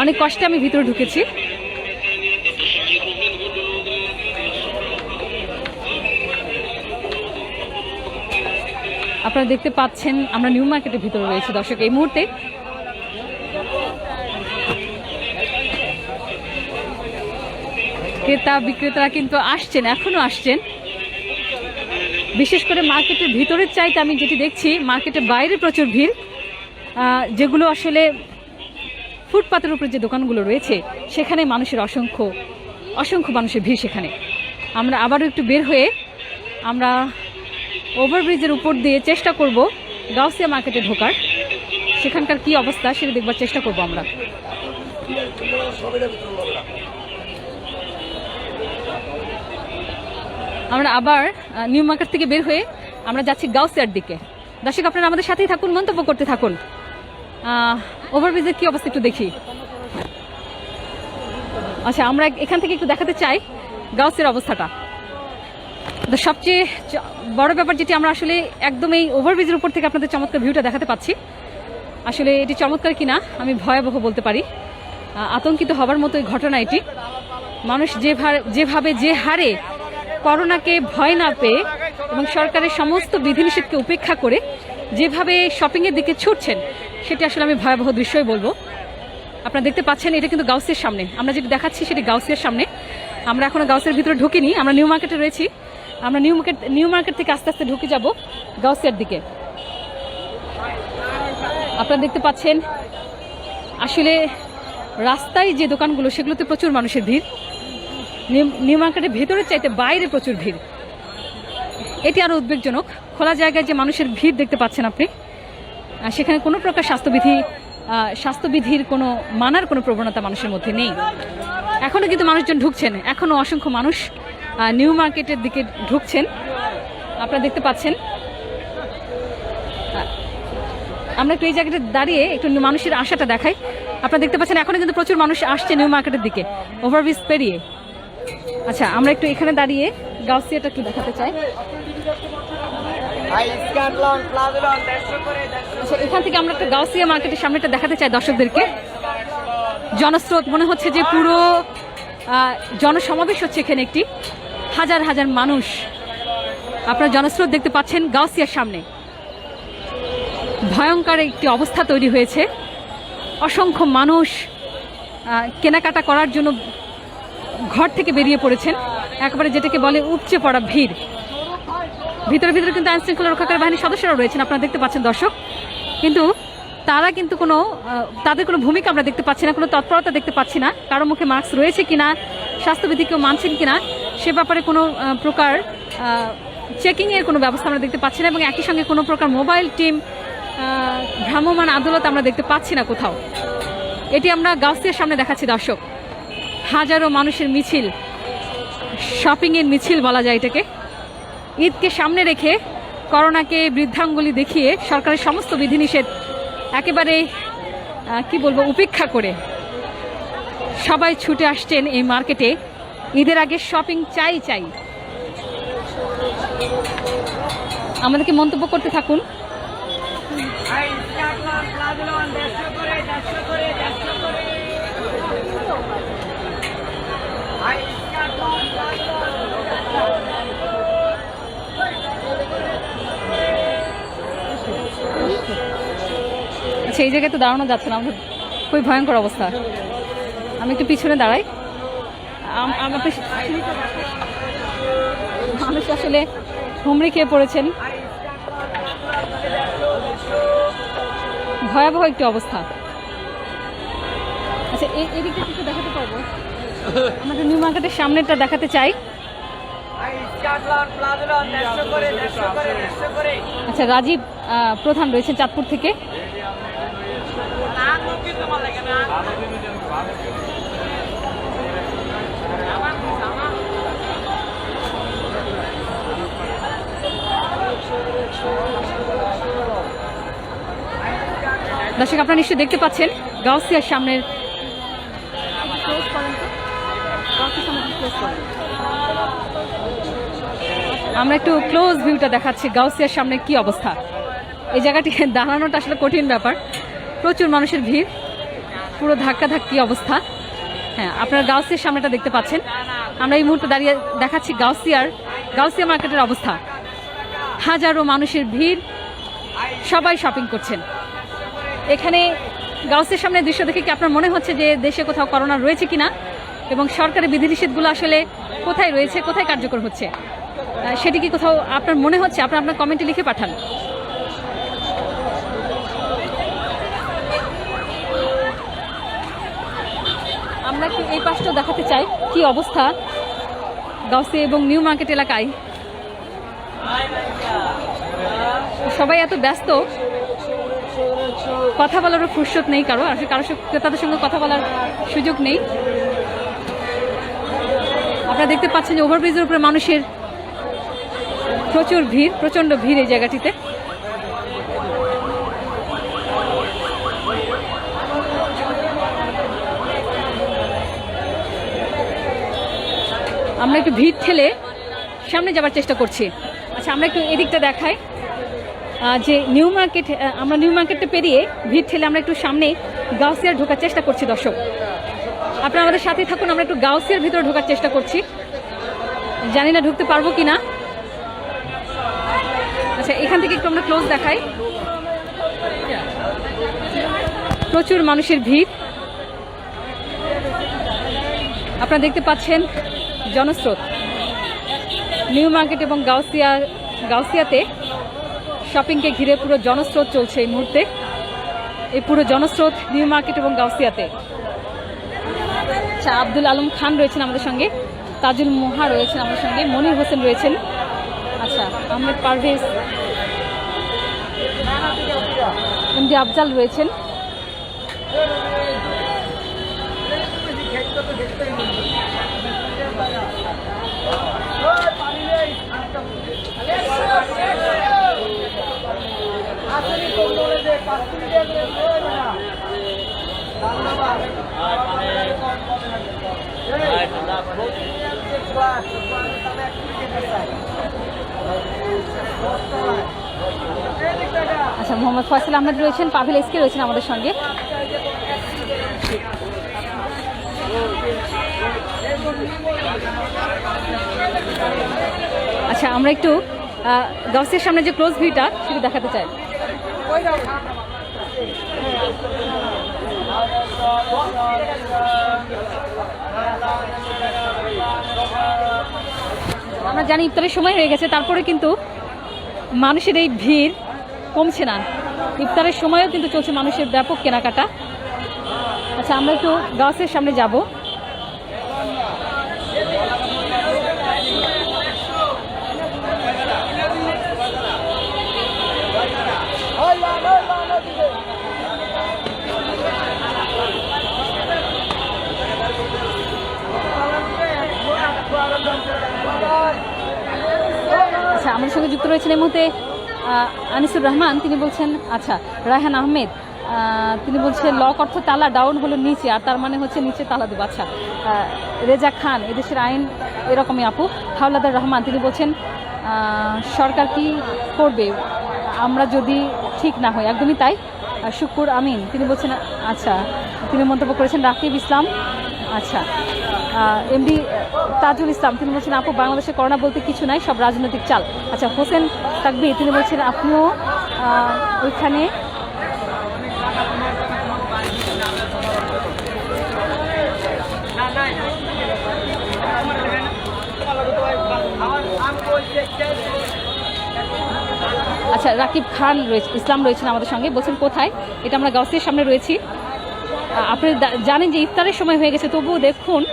অনেক কষ্টে আমি ভিতরে ঢুকেছি। আপনারা দেখতে পাচ্ছেন আমরা নিউ মার্কেটের ভিতরে রয়েছি। দর্শক এই মুহূর্তে ক্রেতা বিক্রেতারা কিন্তু আসছেন, এখনো আসছেন। বিশেষ করে মার্কেটের ভিতরের চাইতে আমি যেটি দেখছি মার্কেটের বাইরে প্রচুর ভিড়। যেগুলো আসলে ফুটপাতের উপরে যে দোকানগুলো রয়েছে সেখানে মানুষের অসংখ্য মানুষের ভিড়। সেখানে আমরা আবারও একটু বের হয়ে আমরা ওভারব্রিজের উপর দিয়ে চেষ্টা করব গাউসিয়া মার্কেটে ঢোকার। সেখানকার কি অবস্থা সেটা দেখবার চেষ্টা করব আমরা। আমরা আবার নিউ মার্কেট থেকে বের হয়ে আমরা যাচ্ছি গাউসিয়ার দিকে। দর্শক আপনারা আমাদের সাথেই থাকুন, মন্তব্য করতে থাকুন। ওভারব্রিজের কি অবস্থা একটু দেখি। আচ্ছা, আমরা এখান থেকে একটু দেখাতে চাই গাউসিয়ার অবস্থাটা। তো সবচেয়ে বড় ব্যাপার যেটি আমরা আসলে একদম এই ওভারব্রিজের উপর থেকে আপনাদের চমৎকার ভিউটা দেখাতে পাচ্ছি। আসলে এটি চমৎকার কিনা আমি ভয়াবহ বলতে পারি। আতঙ্কিত হবার মতো এই ঘটনা এটি। মানুষ যেভাবে যে হারে করোনাকে ভয় না পেয়ে এবং সরকারের সমস্ত বিধিনিষেধকে উপেক্ষা করে যেভাবে শপিংয়ের দিকে ছুটছেন সেটি আসলে আমি ভয়াবহ দৃশ্যই বলবো। আপনারা দেখতে পাচ্ছেন এটা কিন্তু গাউসিয়ার সামনে, আমরা যেটি দেখাচ্ছি সেটি গাউসিয়ার সামনে। আমরা এখনো গাউসিয়ার ভিতরে ঢুকিনি, আমরা নিউ মার্কেটে রয়েছি। আমরা নিউ মার্কেট থেকে আস্তে আস্তে ঢুকে যাব গাউসিয়ার দিকে। আপনারা দেখতে পাচ্ছেন আসলে রাস্তায় যে দোকানগুলো সেগুলোতে প্রচুর মানুষের ভিড়। নিউ মার্কেটের ভেতরের চাইতে বাইরে প্রচুর ভিড়। এটি আরও উদ্বেগজনক। খোলা জায়গায় যে মানুষের ভিড় দেখতে পাচ্ছেন আপনি, সেখানে কোনো প্রকার স্বাস্থ্যবিধির কোনো মানার কোনো প্রবণতা মানুষের মধ্যে নেই। এখনও কিন্তু মানুষজন ঢুকছেন, এখনও অসংখ্য মানুষ নিউ মার্কেটের দিকে ঢুকছেন। আপনারা দেখতে পাচ্ছেন। আমরা একটু এই জায়গাটা দাঁড়িয়ে একটু মানুষের আশাটা দেখাই। আপনারা দেখতে পাচ্ছেন এখনো কিন্তু প্রচুর মানুষ আসছে নিউ মার্কেটের দিকে ওভারব্রিজ পেরিয়ে। আচ্ছা, আমরা একটু এখানে দাঁড়িয়ে গাউসিয়াটা একটু দেখাতে চাই। আচ্ছা, এখান থেকে আমরা একটা গাউসিয়া মার্কেটের সামনেটা দেখাতে চাই দর্শকদেরকে। জনস্রোত মনে হচ্ছে যে পুরো জনসমাবেশ হচ্ছে এখানে, একটি হাজার হাজার মানুষ আপনারা জনস্রোত দেখতে পাচ্ছেন গাউসিয়ার সামনে। ভয়ঙ্কর একটি অবস্থা তৈরি হয়েছে, অসংখ্য মানুষ কেনাকাটা করার জন্য ঘর থেকে বেরিয়ে পড়েছেন, একেবারে যেটাকে বলে উপচে পড়া ভিড়। ভিতরে ভিতরে কিন্তু আইন শৃঙ্খলা রক্ষাকারী বাহিনীর সদস্যরা রয়েছেন, আপনারা দেখতে পাচ্ছেন দর্শক, কিন্তু তারা কিন্তু তাদের কোনো ভূমিকা আমরা দেখতে পাচ্ছি না, কোনো তৎপরতা দেখতে পাচ্ছি না। কারো মুখে মাস্ক রয়েছে কিনা, স্বাস্থ্যবিধি কেউ মানছেন কিনা সে ব্যাপারে কোনো প্রকার চেকিংয়ের কোনো ব্যবস্থা আমরা দেখতে পাচ্ছি না, এবং একই সঙ্গে কোনো প্রকার মোবাইল টিম, ভ্রাম্যমাণ আদালত আমরা দেখতে পাচ্ছি না কোথাও। এটি আমরা গাউসিয়ার সামনে দেখাচ্ছি দর্শক, হাজারো মানুষের মিছিল, শপিংয়ের মিছিল বলা যায় এটাকে। ঈদকে সামনে রেখে করোনাকে বৃদ্ধাঙ্গুলি দেখিয়ে সরকারের সমস্ত বিধিনিষেধ একেবারে কি বলবো উপেক্ষা করে সবাই ছুটে আসছেন এই মার্কেটে। ঈদের আগে শপিং চাই। আমাদেরকে মন্তব্য করতে থাকুন। সেই জায়গায় তো দাঁড়ানো যাচ্ছে না, আমাদের খুবই ভয়ঙ্কর অবস্থা। আমি একটু পিছনে দাঁড়াই। মানুষ আসলে হুমড়ি খেয়ে পড়েছেন, ভয়াবহ একটি অবস্থা। আচ্ছা, এই দিকটা কিছু দেখাতে পারবো? আমাদের নিউ মার্কেটের সামনেটা দেখাতে চাই। আচ্ছা, রাজীব প্রধান রয়েছেন চাঁদপুর থেকে। দর্শক, আপনারা নিশ্চয়ই দেখতে পাচ্ছেন গাউসিয়ার সামনের, আমরা একটু ক্লোজ ভিউটা দেখাচ্ছি গাউসিয়ার সামনে কি অবস্থা। এই জায়গাটি দাঁড়ানোটা আসলে কঠিন ব্যাপার, প্রচুর মানুষের ভিড়, পুরো ধাক্কাধাক্কি অবস্থা। হ্যাঁ, আপনারা গাউসিয়ার সামনেটা দেখতে পাচ্ছেন। আমরা এই মুহূর্তে দাঁড়িয়ে দেখাচ্ছি গাউসিয়া মার্কেটের অবস্থা। হাজারো মানুষের ভিড়, সবাই শপিং করছেন এখানে। গাউসিয়ার সামনে দৃশ্য দেখে কি আপনার মনে হচ্ছে যে দেশে কোথাও করোনা রয়েছে কিনা, এবং সরকারি বিধিনিষেধগুলো আসলে কোথায় রয়েছে, কোথায় কার্যকর হচ্ছে, সেটি কি কোথাও আপনার মনে হচ্ছে? আপনার কমেন্টে লিখে পাঠান। আমরা একটু এই পাশটাও দেখাতে চাই কি অবস্থা গাউসিয়া এবং নিউ মার্কেট এলাকায়। সবাই এত ব্যস্ত, কথা বলারও ফুরসত নেই কারো, আসলে কারোর ক্রেতাদের সঙ্গে কথা বলার সুযোগ নেই। আপনারা দেখতে পাচ্ছেন যে ওভারব্রিজের উপরে মানুষের প্রচুর ভিড়, প্রচন্ড ভিড় এই জায়গাটিতে। আমরা একটু ভিড় ঠেলে সামনে যাবার চেষ্টা করছি। আচ্ছা, আমরা একটু এদিকটা দেখাই যে নিউ মার্কেট, আমরা নিউ মার্কেটটা পেরিয়ে ভিড় ঠেলে আমরা একটু সামনে গাউসিয়ার ঢোকার চেষ্টা করছি। দর্শক, আপনারা আমাদের সাথে থাকুন, আমরা একটু গাউসিয়ার ভিতরে ঢোকার চেষ্টা করছি, জানি না ঢুকতে পারবো কিনা। আচ্ছা, এখান থেকে একটু আমরা ক্লোজ দেখাই। প্রচুর মানুষের ভিড়, আপনারা দেখতে পাচ্ছেন জনস্রোত। নিউ মার্কেট এবং গাউসিয়াতে শপিংকে ঘিরে পুরো জনস্রোত চলছে এই মুহূর্তে। এই পুরো জনস্রোত নিউ মার্কেট এবং গাউসিয়াতে। আচ্ছা, আব্দুল আলম খান রয়েছেন আমাদের সঙ্গে, তাজুল মোহা রয়েছেন আমাদের সঙ্গে, মনির হোসেন রয়েছেন, আচ্ছা আহমেদ পারভেজ, এমডি আফজাল রয়েছেন। আচ্ছা, মোহাম্মদ ফয়সাল আহমেদ রয়েছেন, পাভেল এসকে রয়েছেন আমাদের সঙ্গে। আচ্ছা, আমরা একটু গাউসিয়ার সামনে যে ক্লোজ ভিউটা সেটা দেখাতে চাই। আমরা জানি ইফতারের সময় হয়ে গেছে, তারপরে কিন্তু মানুষের এই ভিড় কমছে না। ইফতারের সময়ও কিন্তু চলছে মানুষের ব্যাপক কেনাকাটা। আচ্ছা, আমরা একটু গাউসিয়ার সামনে যাব। আচ্ছা, আমাদের সঙ্গে যুক্ত রয়েছেন এই মুহূর্তে আনিসুর রহমান। তিনি বলছেন, আচ্ছা, রায়হান আহমেদ তিনি বলছেন লক অর্থ তালা ডাউন হলো নিচে, আর তার মানে হচ্ছে নিচে তালা দেবো। আচ্ছা, রেজা খান, এদেশের আইন এরকমই আপু। হাওলাদার রহমান তিনি বলছেন সরকার কি করবে আমরা যদি ঠিক না হই, একদমই তাই। শুকুর আমিন তিনি বলছেন, আচ্ছা, তিনি মন্তব্য করেছেন। রাকিব ইসলাম, আচ্ছা, এমডি তাজুল ইসলাম তিনি বলছেন আপু বাংলাদেশে করোনা বলতে কিছু নাই, সব রাজনৈতিক চাল। আচ্ছা, হোসেন তাকবীর তিনি বলছেন আপনিও ওইখানে আচ্ছা, রাকিব খান ইসলাম রয়েছেন আমাদের সঙ্গে, বলছেন কোথায়? এটা আমরা গাউসিয়ার সামনে রয়েছি। আপনি জানেন যে ইফতারের সময় হয়ে গেছে, তবুও দেখুন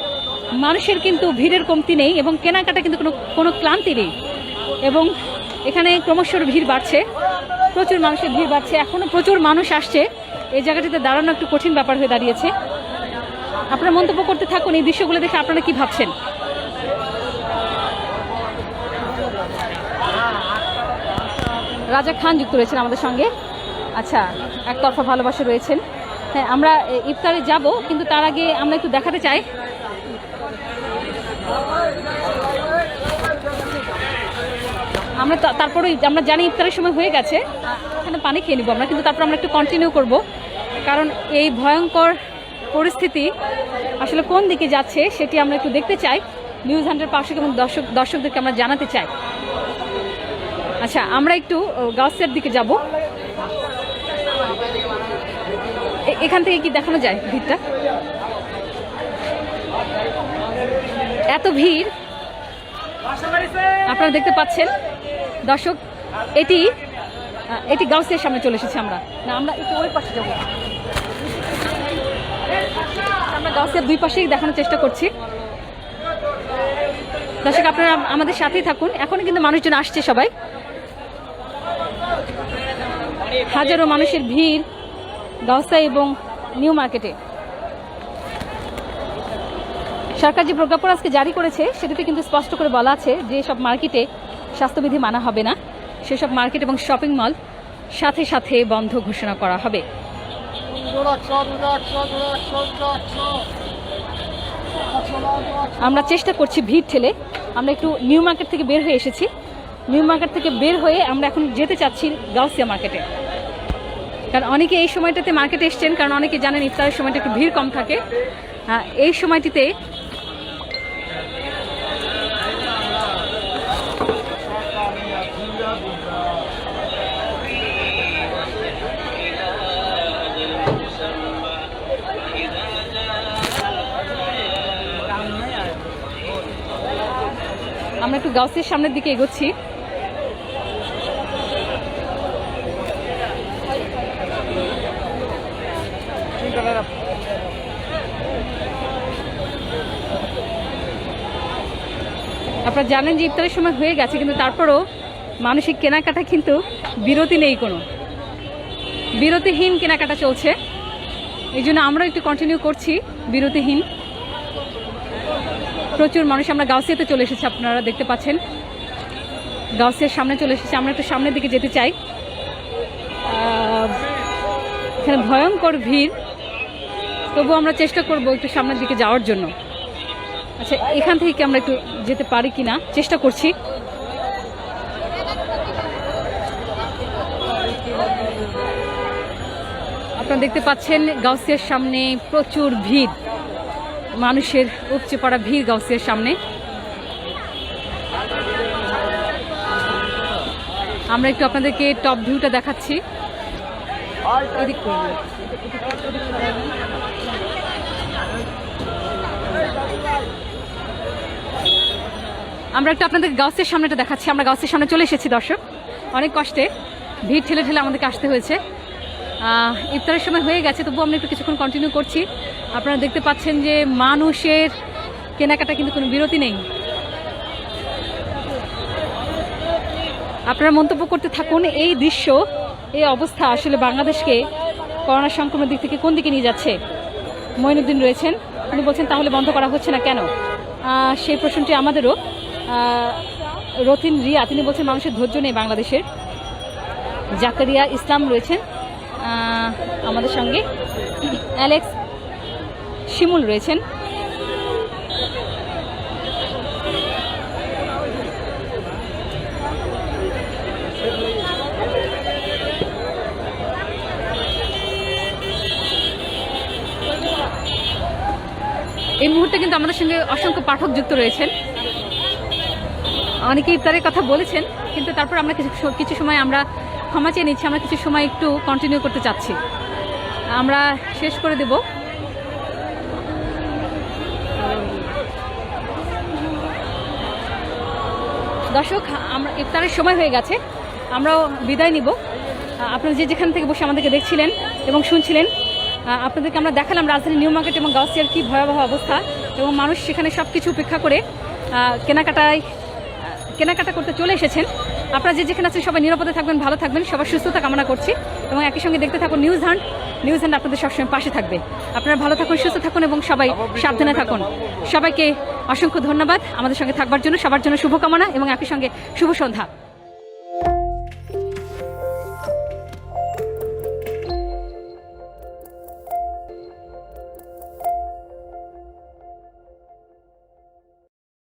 মানুষের কিন্তু ভিড়ের কমতি নেই এবং কেনাকাটা কিন্তু কোনো ক্লান্তি নেই। এবং এখানে ক্রমশ ভিড় বাড়ছে, প্রচুর মানুষের ভিড় বাড়ছে, এখনও প্রচুর মানুষ আসছে। এই জায়গাটিতে দাঁড়ানো একটু কঠিন ব্যাপার হয়ে দাঁড়িয়েছে। আপনারা মন্তব্য করতে থাকুন এই দৃশ্যগুলো দেখে আপনারা কি ভাবছেন। রাজা খান যুক্ত রয়েছেন আমাদের সঙ্গে। আচ্ছা, একতরফা ভালোবাসা রয়েছেন। হ্যাঁ, আমরা ইফতারে যাব, কিন্তু তার আগে আমরা একটু দেখাতে চাই আমরা তারপরে আমরা জানি ইফতারের সময় হয়ে গেছে, এখানে পানি খেয়ে নিব আমরা, কিন্তু তারপর আমরা একটু কন্টিনিউ করব, কারণ এই ভয়ঙ্কর পরিস্থিতি আসলে কোন দিকে যাচ্ছে সেটি আমরা একটু দেখতে চাই। নিউজ হান্টার পার্শ্বক এবং দর্শকদেরকে আমরা জানাতে চাই। আচ্ছা, আমরা একটু গাউসিয়ার দিকে যাব। এখান থেকে কি দেখানো যায় ভিড়টা? এত ভিড় আপনারা দেখতে পাচ্ছেন দর্শক। এটি গাউসিয়ার সামনে চলে এসেছি আমরা। না, আমরা একটু ওই পাশে যাবো। আমরা গাউসিয়ার দুই পাশেই দেখানোর চেষ্টা করছি। দর্শক, আপনারা আমাদের সাথেই থাকুন। এখনই কিন্তু মানুষজন আসছে, সবাই, হাজারো মানুষের ভিড় গাউসিয়া এবং নিউ মার্কেটে। সরকার যে প্রজ্ঞাপন আজকে জারি করেছে সেটাতে কিন্তু স্পষ্ট করে বলা আছে যে সব মার্কেটে স্বাস্থ্যবিধি মানা হবে না, সেসব মার্কেট এবং শপিং মল সাথে সাথে বন্ধ ঘোষণা করা হবে। আমরা চেষ্টা করছি ভিড় ঠেলে। আমরা একটু নিউ মার্কেট থেকে বের হয়ে এসেছি। নিউ মার্কেট থেকে বের হয়ে আমরা এখন যেতে চাচ্ছি গাউসিয়া মার্কেটে, কারণ অনেকে এই সময়টাতে মার্কেটে এসছেন, কারণ অনেকে জানেন ইফতারের সময়টা একটু ভিড় কম থাকে। এই সময়টিতে আমরা একটু গাউসিয়ার সামনের দিকে এগোচ্ছি। আপনারা জানেন যে ইফতারের সময় হয়ে গেছে, কিন্তু তারপরও মানসিক কেনাকাটা কিন্তু বিরতি নেই, কোনো বিরতিহীন কেনাকাটা চলছে। এই জন্য আমরা একটু কন্টিনিউ করছি বিরতিহীন। প্রচুর মানুষ। আমরা গাউসিয়াতে চলে এসেছি, আপনারা দেখতে পাচ্ছেন গাউসিয়ার সামনে চলে এসেছি। আমরা একটু সামনের দিকে যেতে চাই। এখানে ভয়ঙ্কর ভিড়, তবুও আমরা চেষ্টা করব একটু সামনের দিকে যাওয়ার জন্য। আচ্ছা, এখান থেকে কি আমরা একটু যেতে পারি কিনা চেষ্টা করছি। আপনারা দেখতে পাচ্ছেন গাউসিয়ার সামনে প্রচুর ভিড়, মানুষের উপচে পড়া ভিড় গাউসিয়ার সামনে। আমরা একটু আপনাদেরকে টপ ভিউটা দেখাচ্ছি। এদিক করুন। আমরা একটু আপনাদের গাউসের সামনেটা দেখাচ্ছি। আমরা গাউসের সামনে চলে এসেছি দর্শক, অনেক কষ্টে ভিড় ঠেলে ঠেলে আমাদেরকে আসতে হয়েছে। ইফতারের সময় হয়ে গেছে, তবুও আমরা একটু কিছুক্ষণ কন্টিনিউ করছি। আপনারা দেখতে পাচ্ছেন যে মানুষের কেনাকাটা কিন্তু কোনো বিরতি নেই। আপনারা মন্তব্য করতে থাকুন। এই দৃশ্য, এই অবস্থা আসলে বাংলাদেশকে করোনা সংক্রমণের দিক থেকে কোন দিকে নিয়ে যাচ্ছে। মঈনুদ্দিন রয়েছেন, উনি বলছেন তাহলে বন্ধ করা হচ্ছে না কেন? সেই প্রশ্নটি আমাদেরও। রতিন রিয়া তিনি বলছেন মানুষের ধৈর্য নেই বাংলাদেশের। জাকারিয়া ইসলাম রয়েছেন আমাদের সঙ্গে, অ্যালেক্স শিমুল রয়েছেন। এই মুহূর্তে কিন্তু আমাদের সঙ্গে অসংখ্য পাঠক যুক্ত রয়েছেন। অনেকে ইফতারের কথা বলেছেন, কিন্তু তারপর আমরা কিছু সময় আমরা ক্ষমা চেয়ে নিচ্ছি। আমরা কিছু সময় একটু কন্টিনিউ করতে চাচ্ছি, আমরা শেষ করে দেব। দর্শক, আমরা ইফতারের সময় হয়ে গেছে, আমরাও বিদায় নিব। আপনারা যে যেখান থেকে বসে আমাদেরকে দেখছিলেন এবং শুনছিলেন, আপনাদেরকে আমরা দেখালাম রাজধানী নিউ মার্কেট এবং গাউসিয়ার কি ভয়াবহ অবস্থা, এবং মানুষ সেখানে সব কিছু উপেক্ষা করে কেনাকাটা করতে চলে এসেছেন। আপনারা যে যেখানে আছেন সবাই নিরাপদে থাকবেন, ভালো থাকবেন, সবার সুস্থতা কামনা করছি এবং একই সঙ্গে দেখতে থাকুন নিউজ হান্ট আপনাদের সবসময় পাশে থাকবে। আপনারা ভালো থাকুন, সুস্থ থাকুন এবং সবাই সাবধানে থাকুন। সবাইকে অসংখ্য ধন্যবাদ আমাদের সঙ্গে থাকবার জন্য। সবার জন্য শুভকামনা এবং একই সঙ্গে শুভ সন্ধ্যা।